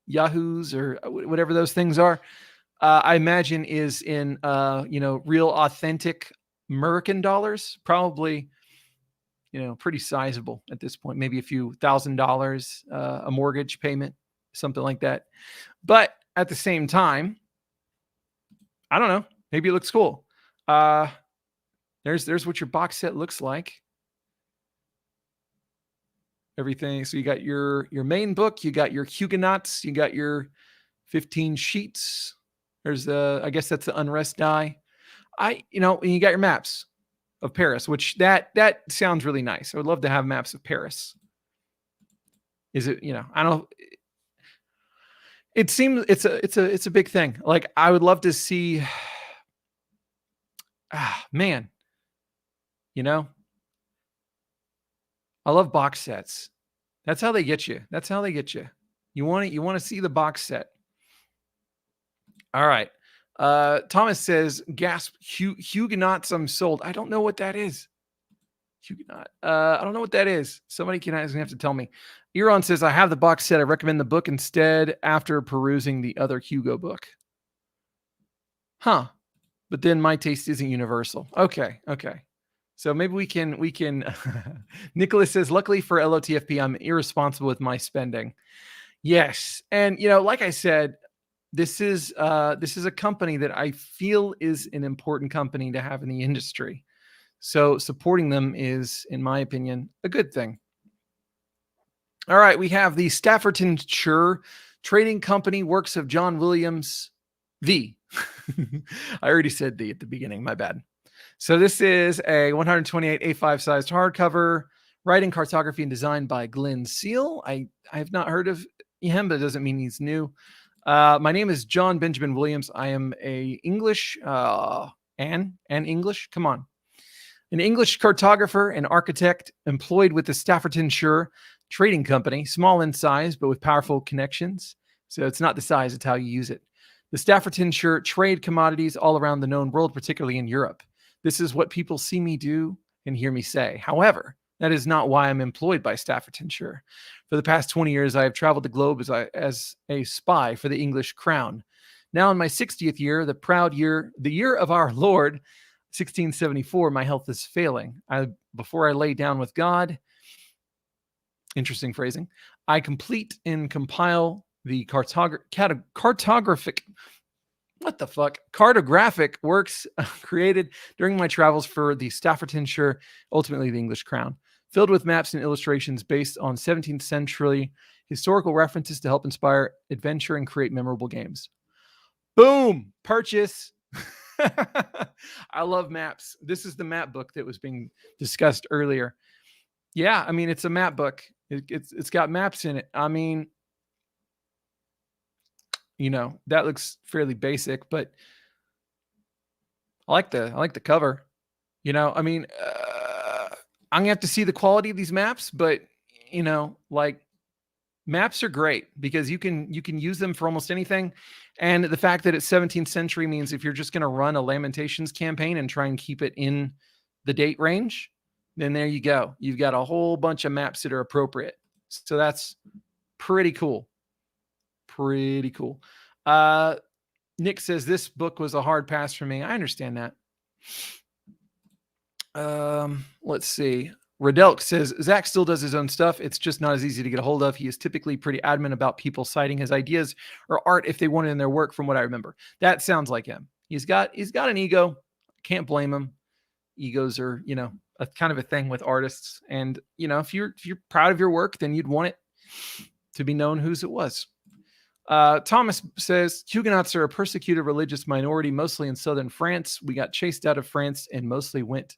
Yahoos or whatever those things are. I imagine is in, real authentic American dollars, probably, pretty sizable at this point, maybe a few $1,000, a mortgage payment, something like that. But at the same time, I don't know, maybe it looks cool. There's what your box set looks like. Everything. So you got your main book, you got your Huguenots, you got your 15 sheets. There's I guess that's the Unrest die. And you got your maps of Paris, which that sounds really nice. I would love to have maps of Paris. Is it, I don't. It seems it's a big thing. Like I would love to see. Man. I love box sets. That's how they get you. You want to see the box set. All right. Thomas says, gasp, Huguenots, I'm sold. I don't know what that is. Huguenot. I don't know what that is. Somebody can have to tell me. Iran says, I have the box set. I recommend the book instead after perusing the other Hugo book. Huh. But then my taste isn't universal. Okay. So maybe we can Nicholas says, luckily for LOTFP, I'm irresponsible with my spending. Yes. And, like I said, this is a company that I feel is an important company to have in the industry. So supporting them is, in my opinion, a good thing. All right. We have the Staffordton Shure Trading Company, works of John Williams V. I already said the at the beginning. My bad. So this is a 128 A5 sized hardcover, writing, cartography, and design by Glenn Seal. I have not heard of him, but it doesn't mean he's new. My name is John Benjamin Williams. I am an English cartographer and architect employed with the Staffordton Shure Trading Company, small in size, but with powerful connections. So it's not the size, it's how you use it. The Staffordton Shure trade commodities all around the known world, particularly in Europe. This is what people see me do and hear me say. However, that is not why I'm employed by Staffordton Shure. For the past 20 years, I have traveled the globe as a spy for the English crown. Now in my 60th year, the year of our Lord, 1674, my health is failing. Before I lay down with God, interesting phrasing, I complete and compile the cartographic works created during my travels for the Staffordton Shure, ultimately the English crown, filled with maps and illustrations based on 17th century historical references to help inspire adventure and create memorable games. Boom, purchase. I love maps. This is the map book that was being discussed earlier. Yeah, I mean, it's a map book. It's got maps in it. I mean, you know, that looks fairly basic, but I like the cover. You know, I mean, I'm gonna have to see the quality of these maps, but you know, like maps are great because you can use them for almost anything. And the fact that it's 17th century means if you're just going to run a Lamentations campaign and try and keep it in the date range, then there you go. You've got a whole bunch of maps that are appropriate. So that's pretty cool. Pretty cool. Nick says this book was a hard pass for me. I understand that. Let's see. Radelk says, Zach still does his own stuff. It's just not as easy to get a hold of. He is typically pretty adamant about people citing his ideas or art if they want it in their work, from what I remember. That sounds like him. He's got an ego. Can't blame him. Egos are, you know, a kind of a thing with artists. And, you know, if you're proud of your work, then you'd want it to be known whose it was. Thomas says, Huguenots are a persecuted religious minority, mostly in southern France. We got chased out of France and mostly went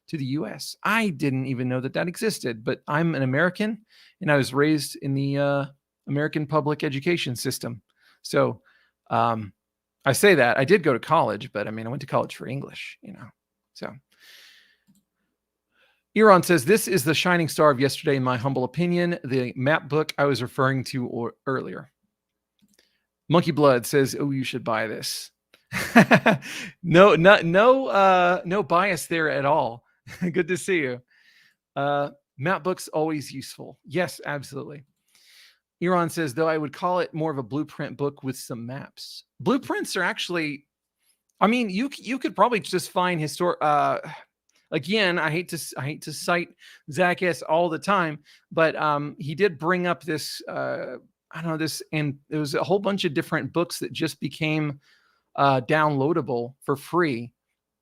to the US. I didn't even know that existed, but I'm an American and I was raised in the American public education system. So I say that I did go to college, but I mean, I went to college for English, you know. So Eron says, this is the shining star of yesterday, in my humble opinion, the map book I was referring to earlier. Monkey Blood says, oh, you should buy this. No bias there at all. Good to see you. Map books always useful. Yes, absolutely. Eron says, though I would call it more of a blueprint book with some maps. Blueprints are actually, I mean, you could probably just find again, I hate to cite Zach S all the time, but he did bring up this I don't know this, and there was a whole bunch of different books that just became downloadable for free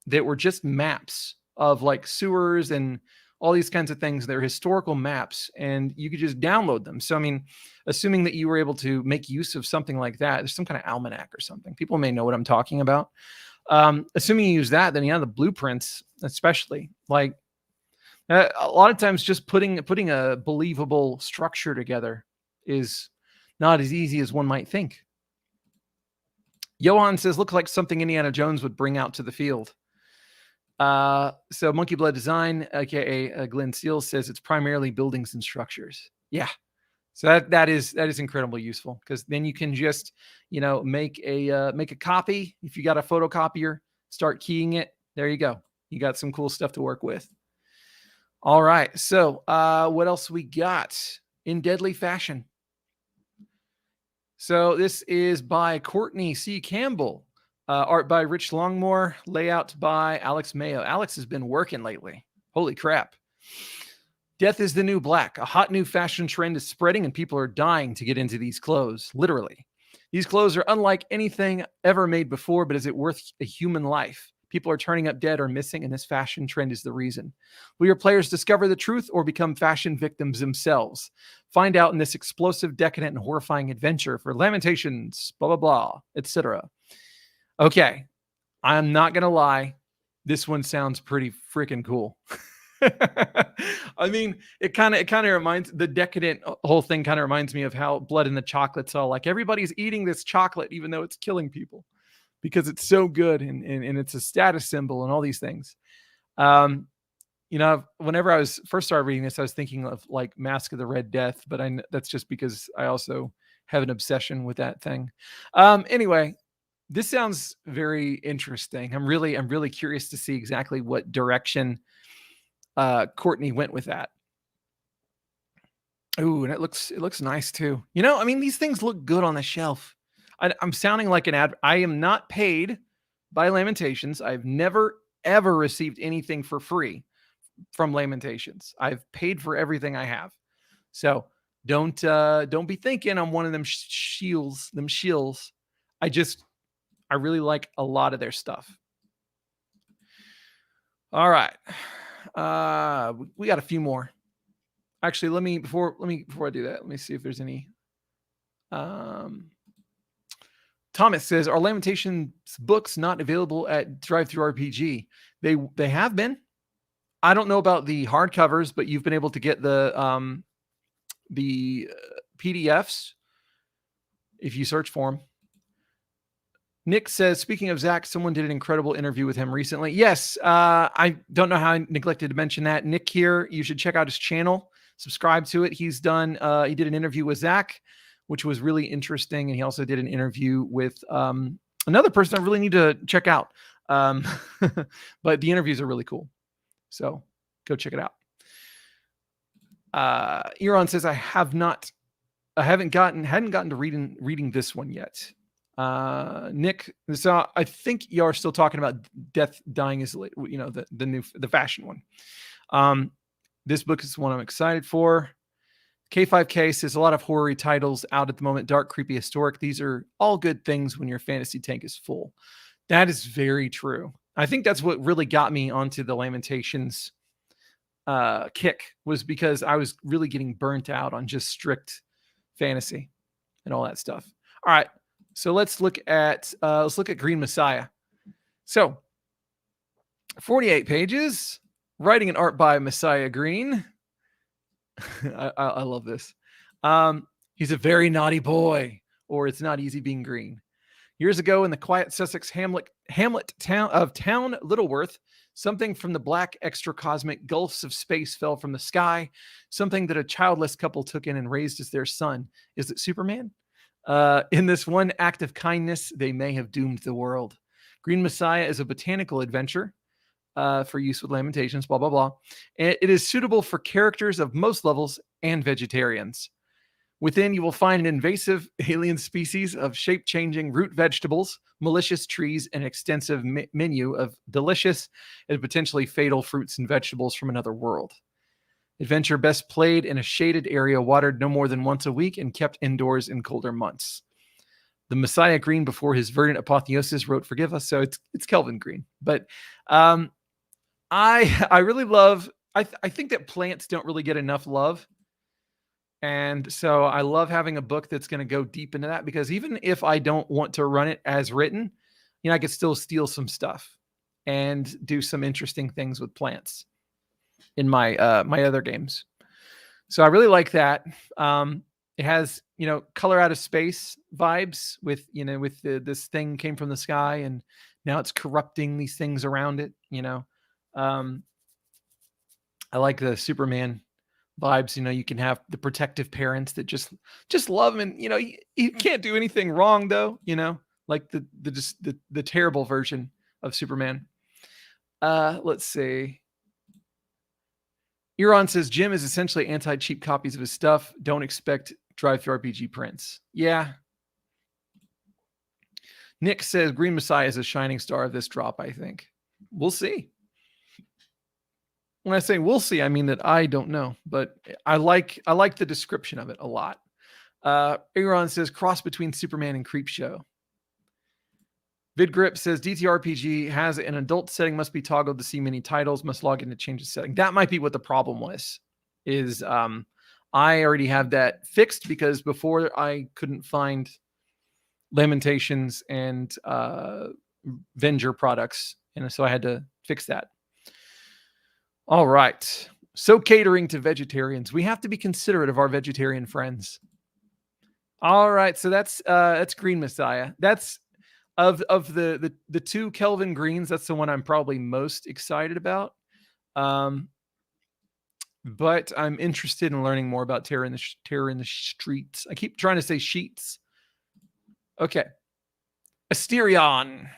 that were just maps of like sewers and all these kinds of things. They're historical maps and you could just download them. So, I mean, assuming that you were able to make use of something like that, there's some kind of almanac or something. People may know what I'm talking about. Assuming you use that, then the blueprints, especially like a lot of times just putting a believable structure together is not as easy as one might think. Johan says, look like something Indiana Jones would bring out to the field. So Monkey Blood Design, aka Glenn Steele, says it's primarily buildings and structures. Yeah. So that is incredibly useful because then you can just, you know, make a copy. If you got a photocopier, start keying it. There you go. You got some cool stuff to work with. All right. So what else we got in deadly fashion? So this is by Courtney C. Campbell. Art by Rich Longmore. Layout by Alex Mayo. Alex has been working lately. Holy crap. Death is the new black. A hot new fashion trend is spreading and people are dying to get into these clothes. Literally. These clothes are unlike anything ever made before, but is it worth a human life? People are turning up dead or missing, and this fashion trend is the reason. Will your players discover the truth or become fashion victims themselves? Find out in this explosive, decadent, and horrifying adventure for Lamentations, blah, blah, blah, etc. Okay, I'm not going to lie. This one sounds pretty freaking cool. I mean, it kind of reminds, the decadent whole thing kind of reminds me of how Blood in the Chocolate's all like, everybody's eating this chocolate even though it's killing people because it's so good and it's a status symbol and all these things. You know, whenever I was first started reading this, I was thinking of like Mask of the Red Death, but that's just because I also have an obsession with that thing. Anyway, this sounds very interesting. I'm really curious to see exactly what direction Courtney went with that. Ooh, and it looks nice too. You know, I mean, these things look good on the shelf. I'm sounding like an ad. I am not paid by Lamentations. I've never ever received anything for free from Lamentations. I've paid for everything I have. So don't be thinking I'm one of them shills. I really like a lot of their stuff. All right. We got a few more. Actually, before I do that, let me see if there's any Thomas says, are Lamentations books not available at Drive-Thru-RPG? They have been. I don't know about the hardcovers, but you've been able to get the PDFs if you search for them. Nick says, speaking of Zach, someone did an incredible interview with him recently. Yes, I don't know how I neglected to mention that. Nick here, you should check out his channel, subscribe to it. He did an interview with Zach, which was really interesting. And he also did an interview with another person I really need to check out. But the interviews are really cool. So go check it out. Eron says, hadn't gotten to reading this one yet. Nick, so I think you are still talking about Death Dying is Late, the fashion one. This book is the one I'm excited for. K5K says a lot of horror titles out at the moment, dark, creepy, historic. These are all good things when your fantasy tank is full. That is very true. I think that's what really got me onto the Lamentations kick, was because I was really getting burnt out on just strict fantasy and all that stuff. All right. So let's look at Green Messiah. So 48 pages, writing and art by Messiah Green. I love this. He's a very naughty boy, or it's not easy being green. Years ago in the quiet Sussex hamlet town of Littleworth, something from the black extracosmic gulfs of space fell from the sky, something that a childless couple took in and raised as their son. Is it Superman? In this one act of kindness, they may have doomed the world. Green Messiah is a botanical adventure for use with Lamentations, blah, blah, blah. It is suitable for characters of most levels and vegetarians. Within, you will find an invasive alien species of shape-changing root vegetables, malicious trees, and an extensive menu of delicious and potentially fatal fruits and vegetables from another world. Adventure best played in a shaded area, watered no more than once a week, and kept indoors in colder months. The Messiah Green, before his verdant apotheosis, wrote "Forgive us," so it's Kelvin Green. But I really love. I think that plants don't really get enough love, and so I love having a book that's going to go deep into that, because even if I don't want to run it as written, I could still steal some stuff and do some interesting things with plants in my other games. So I really like that. It has, color out of space vibes with this thing came from the sky and now it's corrupting these things around it. I like the Superman vibes. You can have the protective parents that just love him, and you can't do anything wrong though. Like the terrible version of Superman. Let's see. Eron says Jim is essentially anti-cheap copies of his stuff. Don't expect Drive-Thru-RPG prints. Yeah. Nick says Green Messiah is a shining star of this drop, I think. We'll see. When I say we'll see, I mean that I don't know, but I like the description of it a lot. Eron says cross between Superman and Creepshow. VidGrip says DTRPG has an adult setting, must be toggled to see many titles, must log in to change the setting. That might be what the problem was, is I already have that fixed, because before I couldn't find Lamentations and Venger products, and so I had to fix that. All right. So catering to vegetarians, we have to be considerate of our vegetarian friends. All right. So that's Green Messiah. That's of the two Kelvin Greens, that's the one I'm probably most excited about. But I'm interested in learning more about Terror in the Streets. I keep trying to say sheets. Okay. Asterion.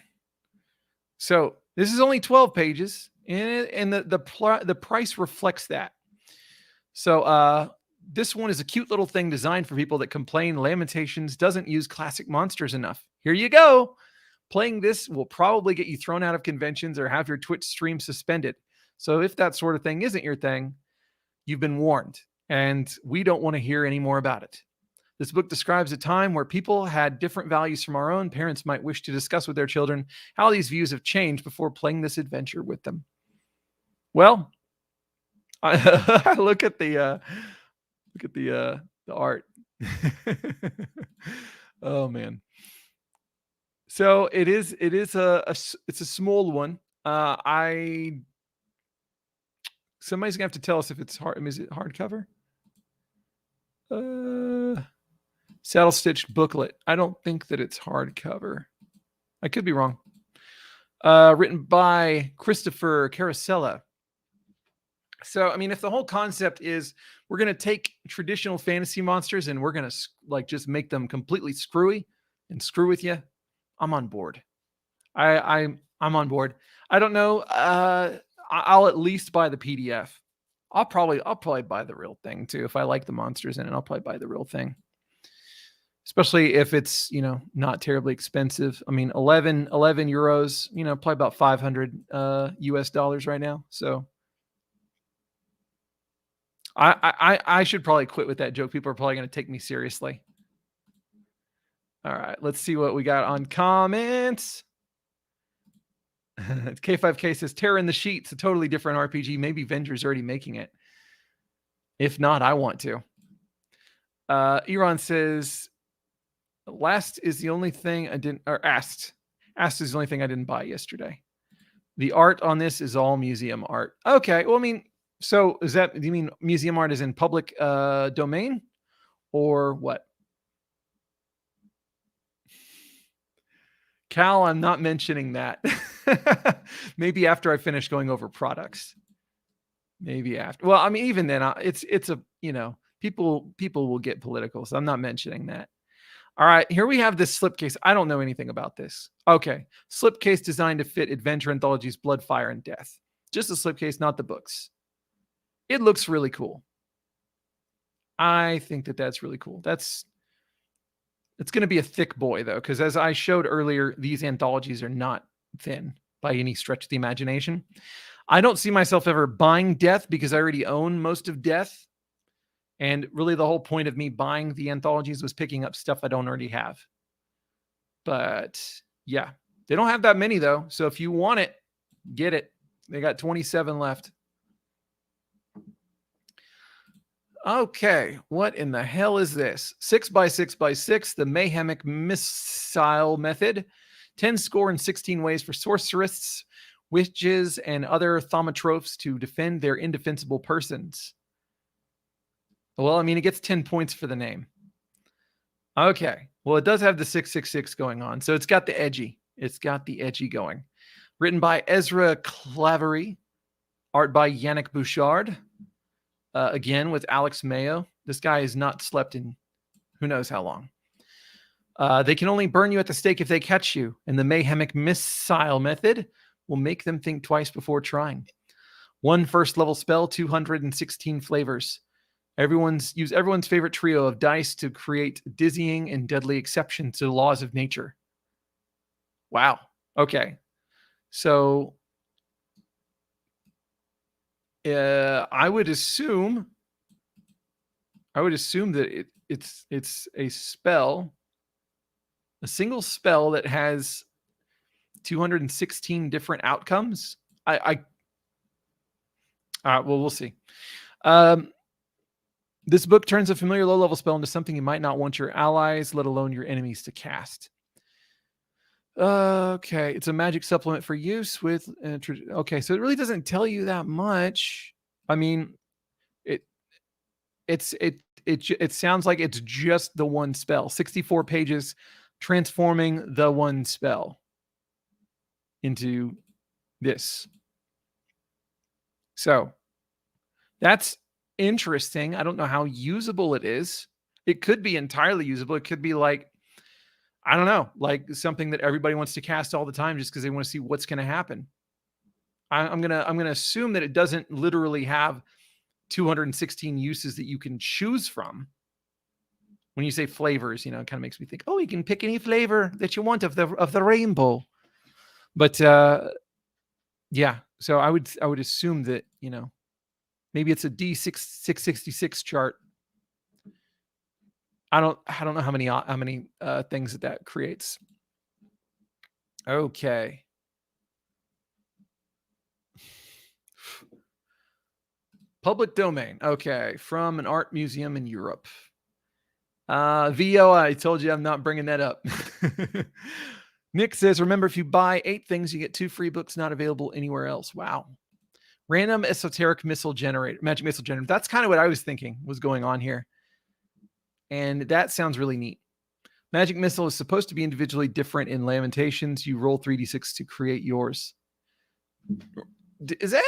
So this is only 12 pages, and the price reflects that. So this one is a cute little thing designed for people that complain Lamentations doesn't use classic monsters enough. Here you go. Playing this will probably get you thrown out of conventions or have your Twitch stream suspended. So if that sort of thing isn't your thing, you've been warned, and we don't want to hear any more about it. This book describes a time where people had different values from our own. Parents might wish to discuss with their children how these views have changed before playing this adventure with them. Well, I look at the art. Oh man. So it is it's a small one. Somebody's gonna have to tell us if it's hard. Is it hardcover? Saddle stitched booklet. I don't think that it's hardcover. I could be wrong. Written by Christopher Carosella. So, I mean, if the whole concept is we're going to take traditional fantasy monsters and we're going to like just make them completely screwy and screw with you, I'm on board. I'm on board. I don't know. I'll at least buy the PDF. I'll probably buy the real thing too. If I like the monsters in it, I'll probably buy the real thing. Especially if it's, not terribly expensive. I mean, 11 euros, probably about 500 US dollars right now. So I should probably quit with that joke. People are probably going to take me seriously. All right, let's see what we got on comments. K5K says, Terror in the Sheets, a totally different RPG. Maybe Venger's already making it. If not, I want to. Eron says, Last is the only thing I didn't, or Asked is the only thing I didn't buy yesterday. The art on this is all museum art. Okay, well, I mean, so do you mean museum art is in public domain or what? Cal, I'm not mentioning that. Maybe after I finish going over products. Maybe after. Well, I mean, even then, it's a, people will get political, so I'm not mentioning that. All right, here we have this slipcase. I don't know anything about this. Okay, slipcase designed to fit Adventure Anthologies Blood, Fire, and Death. Just a slipcase, not the books. It looks really cool. I think that's really cool. It's going to be a thick boy, though, because as I showed earlier, these anthologies are not thin by any stretch of the imagination. I don't see myself ever buying Death because I already own most of Death. And really the whole point of me buying the anthologies was picking up stuff I don't already have. But yeah, they don't have that many, though. So if you want it, get it. They got 27 left. Okay, what in the hell is this? 6x6x6, the Mayhemic missile method. 10 score and 16 ways for sorceress, witches, and other thaumatrophs to defend their indefensible persons. Well, I mean, it gets 10 points for the name. Okay, well, it does have the 666 going on, so it's got the edgy. It's got the edgy going. Written by Ezra Clavery, art by Yannick Bouchard. Again, with Alex Mayo. This guy has not slept in who knows how long. They can only burn you at the stake if they catch you, and the Mayhemic missile method will make them think twice before trying. 1 first-level spell, 216 flavors. Everyone's favorite trio of dice to create dizzying and deadly exceptions to the laws of nature. Wow. Okay. So I would assume that it's a spell, a single spell that has 216 different outcomes. Well, we'll see. This book turns a familiar low-level spell into something you might not want your allies, let alone your enemies, to cast. Okay, it's a magic supplement for use with. Okay, so it really doesn't tell you that much. I mean, it sounds like it's just the one spell. 64 pages, transforming the one spell into this. So that's interesting. I don't know how usable it is. It could be entirely usable. It could be like, I don't know, like something that everybody wants to cast all the time just because they want to see what's going to happen. I'm gonna assume that it doesn't literally have 216 uses that you can choose from. When you say flavors, it kind of makes me think, oh, you can pick any flavor that you want of the rainbow. But yeah, so I would assume that maybe it's a D666 chart. I don't know how many things that creates. Okay. Public domain. Okay, from an art museum in Europe. VO, I told you I'm not bringing that up. Nick says, remember, if you buy 8 things, you get 2 free books not available anywhere else. Wow. Random esoteric missile generator, magic missile generator. That's kind of what I was thinking was going on here. And that sounds really neat. Magic missile is supposed to be individually different in Lamentations. You roll 3d6 to create yours. Is that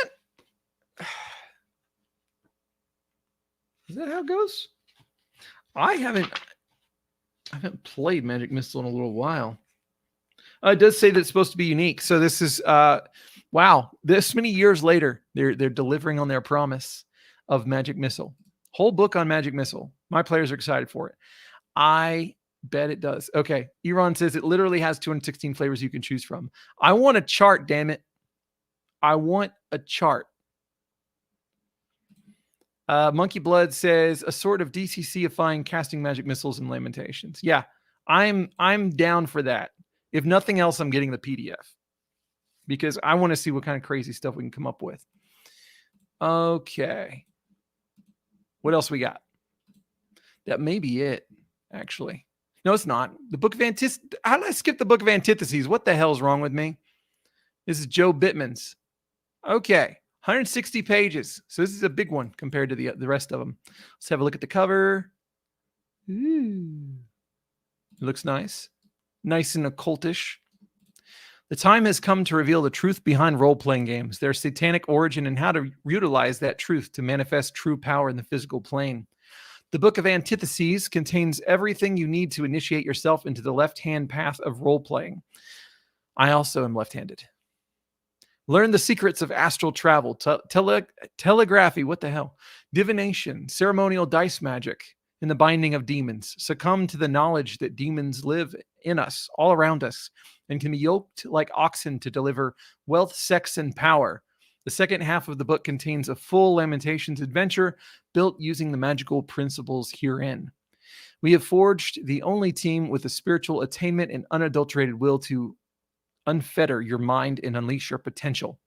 how it goes? I haven't played Magic Missile in a little while. It does say that it's supposed to be unique. So this is wow. This many years later, they're delivering on their promise of Magic Missile. Whole book on Magic Missile. My players are excited for it. I bet it does. Okay. Eron says it literally has 216 flavors you can choose from. I want a chart, damn it. I want a chart. Monkey Blood says a sort of DCC-ifying casting magic missiles and Lamentations. Yeah, I'm down for that. If nothing else, I'm getting the PDF because I want to see what kind of crazy stuff we can come up with. Okay. What else we got? That may be it, actually. No, it's not. The Book of Antithesis. How did I skip the Book of Antitheses? What the hell is wrong with me? This is Joe Bittman's. Okay. 160 pages. So this is a big one compared to the rest of them. Let's have a look at the cover. Ooh. It looks nice. Nice and occultish. The time has come to reveal the truth behind role-playing games, their satanic origin, and how to utilize that truth to manifest true power in the physical plane. The Book of Antitheses contains everything you need to initiate yourself into the left-hand path of role-playing. I also am left-handed. Learn the secrets of astral travel, telegraphy, what the hell? Divination, ceremonial dice magic, and the binding of demons. Succumb to the knowledge that demons live in us, all around us, and can be yoked like oxen to deliver wealth, sex, and power. The second half of the book contains a full Lamentations adventure built using the magical principles herein. We have forged the only team with a spiritual attainment and unadulterated will to unfetter your mind and unleash your potential.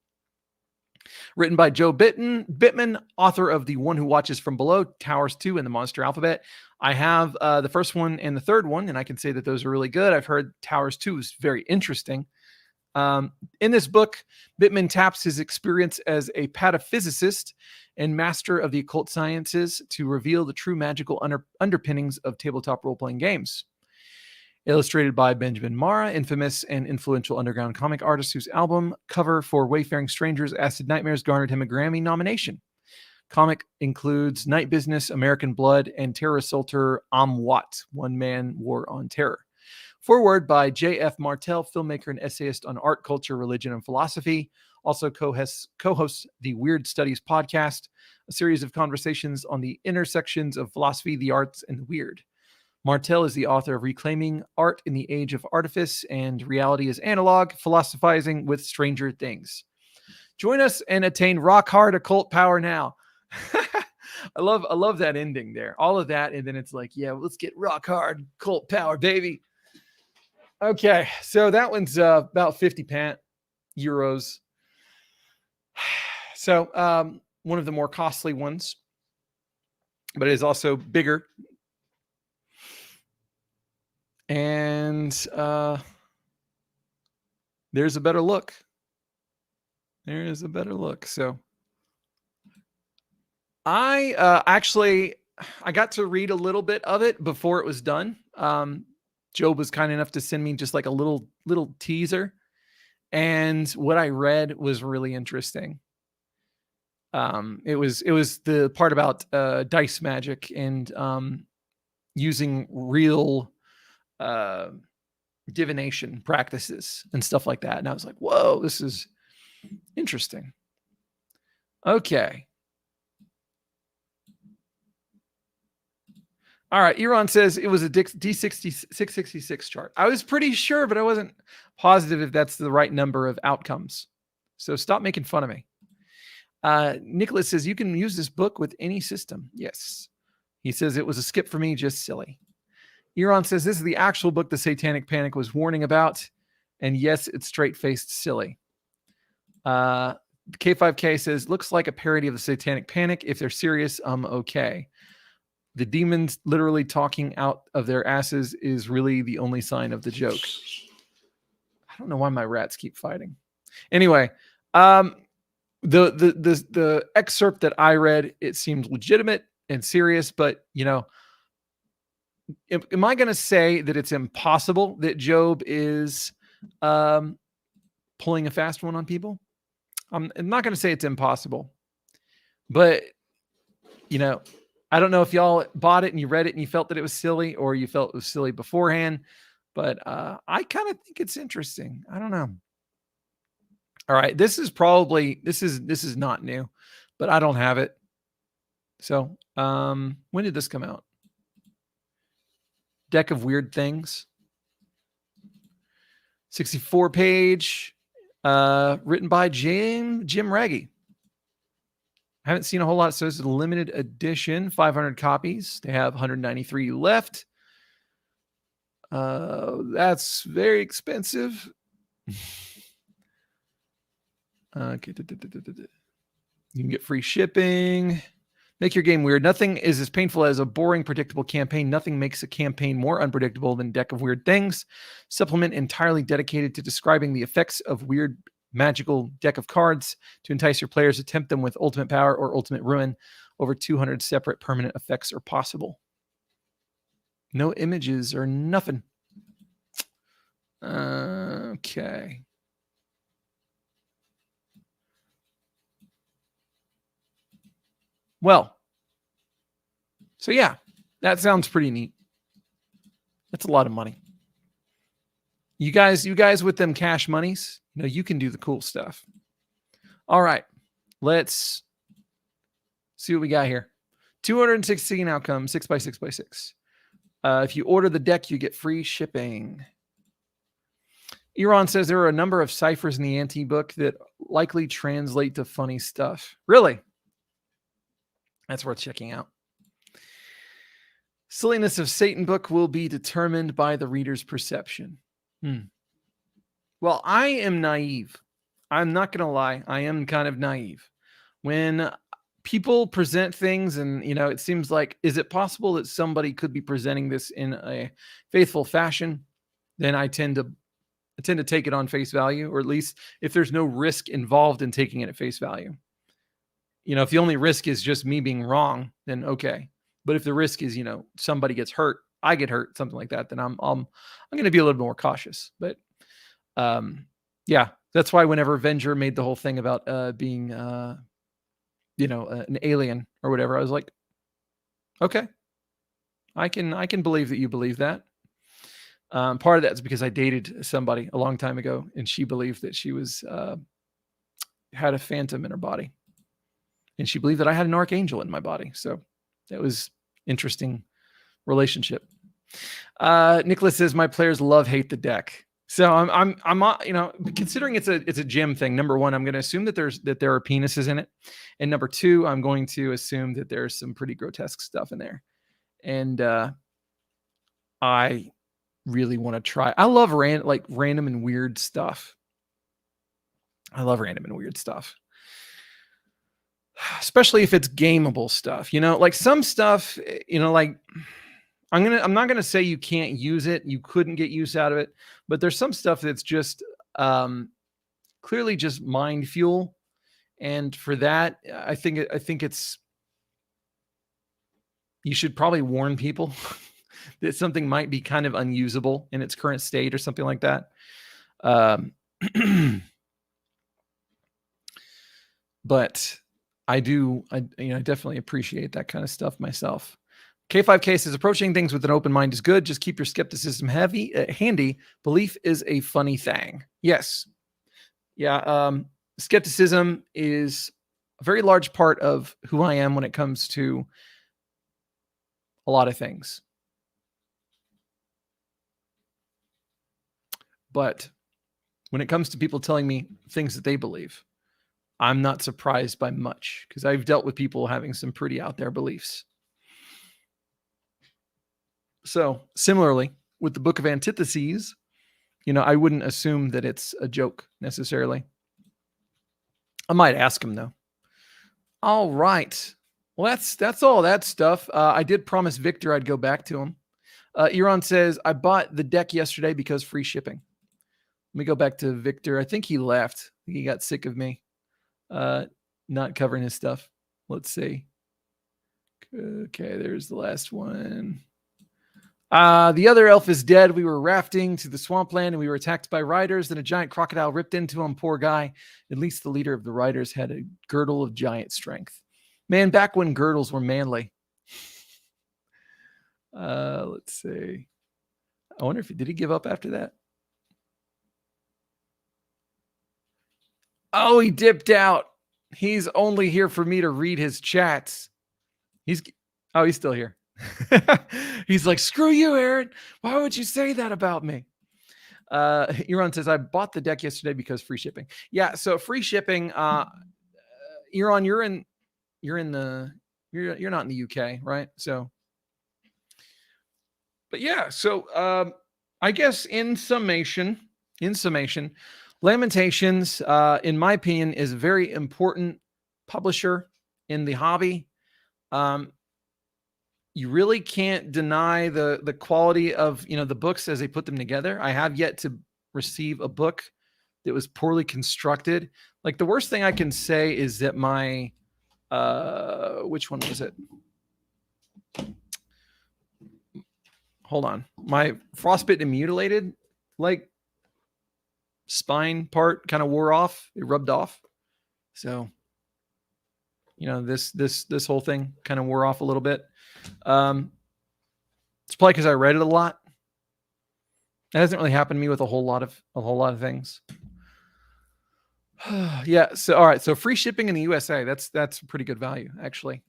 Written by Joe Bittman, author of The One Who Watches From Below, Towers 2, and The Monster Alphabet. I have the first one and the third one, and I can say that those are really good. I've heard Towers 2 is very interesting. In this book, Bittman taps his experience as a pataphysicist and master of the occult sciences to reveal the true magical underpinnings of tabletop role-playing games. Illustrated by Benjamin Mara, infamous and influential underground comic artist whose album cover for Wayfaring Strangers, Acid Nightmares garnered him a Grammy nomination. Comic includes Night Business, American Blood, and Terror Assaulter Amwat, One Man War on Terror. Foreword by J.F. Martel, filmmaker and essayist on art, culture, religion, and philosophy. Also co-hosts the Weird Studies podcast, a series of conversations on the intersections of philosophy, the arts, and the weird. Martel is the author of Reclaiming Art in the Age of Artifice and Reality is Analog, Philosophizing with Stranger Things. Join us and attain rock hard occult power now. I love that ending there. All of that, and then it's like, yeah, let's get rock hard occult power, baby. Okay, so that one's about 50 euros. So one of the more costly ones, but it is also bigger. And there's a better look. There is a better look. So I got to read a little bit of it before it was done. Job was kind enough to send me just like a little teaser. And what I read was really interesting. It was the part about dice magic and using real divination practices and stuff like that. And I was like, whoa, this is interesting. Okay. All right. Eron says it was a D666 chart. I was pretty sure, but I wasn't positive if that's the right number of outcomes. So stop making fun of me. Nicholas says you can use this book with any system. Yes. He says it was a skip for me, just silly. Eron says this is the actual book the Satanic Panic was warning about. And yes, it's straight-faced silly. K5K says, looks like a parody of the Satanic Panic. If they're serious, okay. The demons literally talking out of their asses is really the only sign of the joke. I don't know why my rats keep fighting. Anyway, the excerpt that I read, it seemed legitimate and serious, but am I going to say that it's impossible that Job is pulling a fast one on people? I'm not going to say it's impossible, but I don't know if y'all bought it and you read it and you felt that it was silly, or you felt it was silly beforehand, but I kind of think it's interesting. I don't know. All right, this is not new, but I don't have it. So, when did this come out? Deck of Weird Things. 64 page, written by Jim Raggy. I haven't seen a whole lot. So it's a limited edition, 500 copies. They have 193 left. That's very expensive. Okay. You can get free shipping. Make your game weird. Nothing is as painful as a boring, predictable campaign. Nothing makes a campaign more unpredictable than Deck of Weird Things. Supplement entirely dedicated to describing the effects of weird magical deck of cards to entice your players. Attempt them with ultimate power or ultimate ruin. Over 200 separate permanent effects are possible. No images or nothing. Okay. Well, so yeah, that sounds pretty neat. That's a lot of money. You guys with them cash monies, you can do the cool stuff. All right, let's see what we got here. 216 outcomes, 6x6x6. If you order the deck, you get free shipping. Eron says there are a number of ciphers in the Anti book that likely translate to funny stuff. Really? That's worth checking out. Silliness of Satan book will be determined by the reader's perception. Well, I am naive. I'm not going to lie. I am kind of naive. When people present things and, it seems like, is it possible that somebody could be presenting this in a faithful fashion? Then I tend to take it on face value, or at least if there's no risk involved in taking it at face value. If the only risk is just me being wrong, then okay. But if the risk is, somebody gets hurt, I get hurt, something like that, then I'm going to be a little more cautious. But yeah, that's why whenever Avenger made the whole thing about being an alien or whatever, I was like, okay, I can believe that you believe that. Part of that is because I dated somebody a long time ago, and she believed that she was had a phantom in her body, and she believed that I had an archangel in my body. So that was interesting relationship. Nicholas says my players hate the deck. So I'm considering it's a gym thing. Number one, I'm going to assume that there are penises in it, and number two, I'm going to assume that there's some pretty grotesque stuff in there, and I really want to try. I love random and weird stuff. I love random and weird stuff, especially if it's gameable stuff. Like some stuff. Like I'm not gonna say you can't use it. You couldn't get use out of it, but there's some stuff that's just clearly just mind fuel, and for that, I think it's you should probably warn people that something might be kind of unusable in its current state or something like that. But I definitely appreciate that kind of stuff myself. K5K says approaching things with an open mind is good. Just keep your skepticism handy. Belief is a funny thing. Yes. Yeah. Skepticism is a very large part of who I am when it comes to a lot of things. But when it comes to people telling me things that they believe, I'm not surprised by much, because I've dealt with people having some pretty out there beliefs. So similarly with the Book of Antitheses, I wouldn't assume that it's a joke necessarily. I might ask him though. All right. Well, that's all that stuff. I did promise Victor I'd go back to him. Eron says, I bought the deck yesterday because free shipping. Let me go back to Victor. I think he left. He got sick of me not covering his stuff. Let's see. Okay, there's the last one. The other elf is dead. We were rafting to the swampland and we were attacked by riders. Then a giant crocodile ripped into him. Poor guy. At least the leader of the riders had a girdle of giant strength. Man, back when girdles were manly. Let's see. I wonder if did he give up after that? Oh, he dipped out. He's only here for me to read his chats. He's still here. He's like, screw you, Aaron. Why would you say that about me? Eron says, I bought the deck yesterday because free shipping. Yeah, so free shipping. Eron, you're not in the UK, right? So, but yeah, so I guess in summation, Lamentations, in my opinion, is a very important publisher in the hobby. You really can't deny the quality of, the books as they put them together. I have yet to receive a book that was poorly constructed. Like the worst thing I can say is that my, which one was it? Hold on. My Frostbitten and Mutilated, like spine part kind of wore off. It rubbed off. So, this whole thing kind of wore off a little bit. It's probably because I read it a lot. That hasn't really happened to me with a whole lot of things. Yeah. So, all right. So free shipping in the USA, that's pretty good value, actually.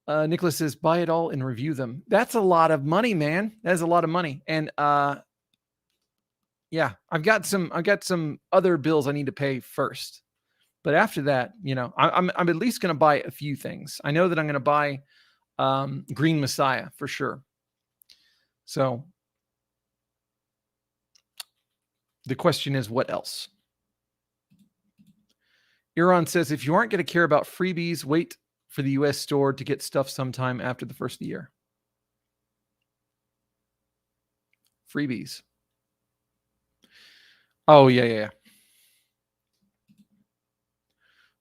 Nicholas says, buy it all and review them. That's a lot of money, man. That is a lot of money. And, yeah, I've got some other bills I need to pay first. But after that, I'm at least going to buy a few things. I know that I'm going to buy Green Messiah for sure. So the question is, what else? Iran says, if you aren't going to care about freebies, wait for the US store to get stuff sometime after the first of the year. Freebies. Oh, yeah.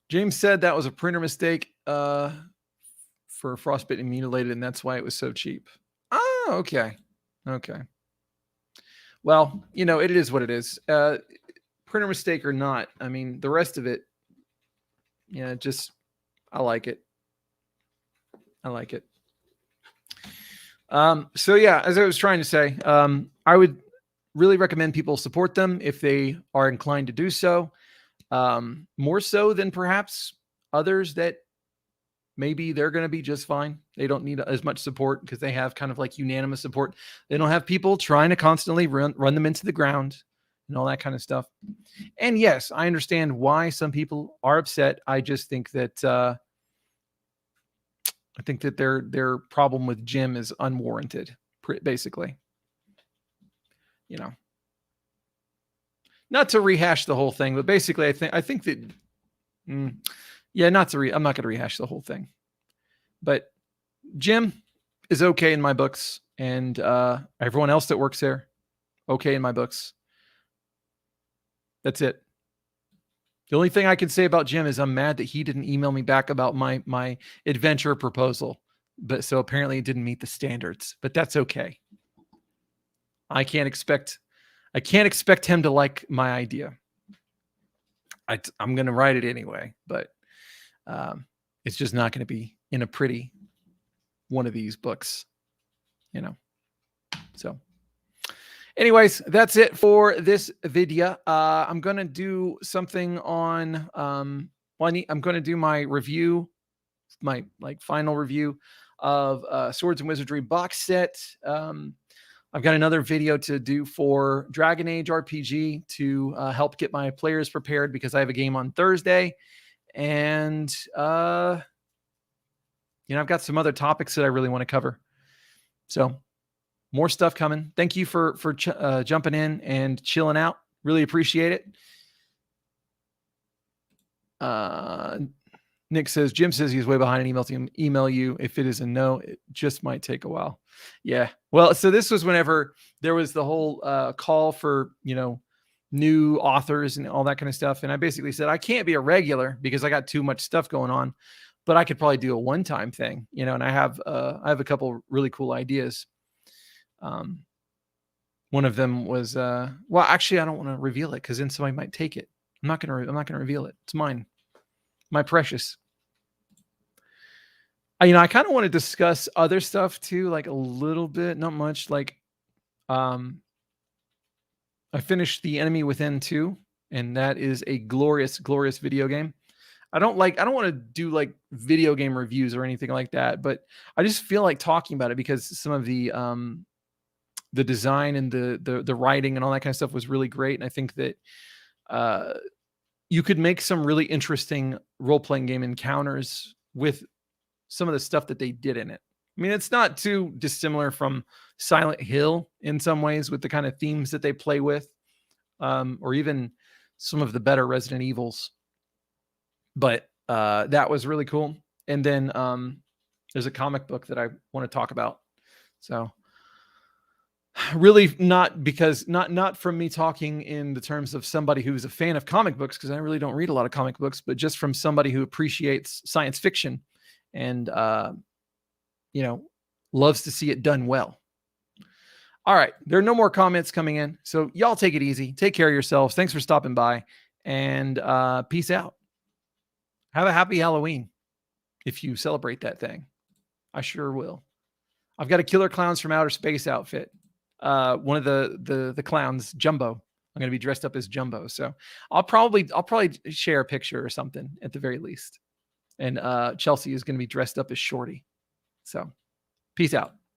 James said that was a printer mistake for Frostbitten and Mutilated, and that's why it was so cheap. Oh, okay. Well, it is what it is. Printer mistake or not, I mean, the rest of it, I like it. So yeah, as I was trying to say, I would really recommend people support them if they are inclined to do so. More so than perhaps others that maybe they're going to be just fine. They don't need as much support because they have kind of like unanimous support. They don't have people trying to constantly run them into the ground and all that kind of stuff. And yes, I understand why some people are upset. I just think that their problem with Jim is unwarranted, basically. Not to rehash the whole thing, but basically, I think that, I'm not going to rehash the whole thing, but Jim is okay in my books, and everyone else that works there, okay in my books. That's it. The only thing I can say about Jim is I'm mad that he didn't email me back about my adventure proposal, but so apparently it didn't meet the standards, but that's okay. I can't expect him to like my idea. I'm going to write it anyway, but it's just not going to be in a pretty one of these books, So anyways, that's it for this video. I'm going to do something on, I'm going to do my review, my final review of Swords and Wizardry box set. I've got another video to do for Dragon Age RPG to help get my players prepared because I have a game on Thursday. And, I've got some other topics that I really want to cover. So more stuff coming. Thank you for jumping in and chilling out. Really appreciate it. Nick says, Jim says he's way behind and email you. If it is a no, it just might take a while. Yeah. Well, so this was whenever there was the whole call for, new authors and all that kind of stuff. And I basically said, I can't be a regular because I got too much stuff going on, but I could probably do a one-time thing, you know, and I have a couple really cool ideas. One of them was, well, actually I don't want to reveal it because then somebody might take it. I'm not going to reveal it. It's mine, my precious. You know, I kind of want to discuss other stuff too, like a little bit, not much. Like, I finished The Enemy Within 2, and that is a glorious, glorious video game. I don't want to do like video game reviews or anything like that, but I just feel like talking about it because some of the design and the writing and all that kind of stuff was really great. And I think that you could make some really interesting role-playing game encounters with some of the stuff that they did in it. I mean, it's not too dissimilar from Silent Hill in some ways with the kind of themes that they play with, or even some of the better Resident Evils. But that was really cool. And then there's a comic book that I want to talk about. So really not from me talking in the terms of somebody who's a fan of comic books, because I really don't read a lot of comic books, but just from somebody who appreciates science fiction and you know, loves to see it done well. All right, there are no more comments coming in, so y'all take it easy, take care of yourselves. Thanks for stopping by, and peace out. Have a happy Halloween if you celebrate that thing. I sure will. I've got a Killer Clowns from Outer Space outfit. One of the clowns, Jumbo. I'm going to be dressed up as Jumbo, so I'll probably share a picture or something at the very least. And Chelsea is going to be dressed up as Shorty. So, peace out.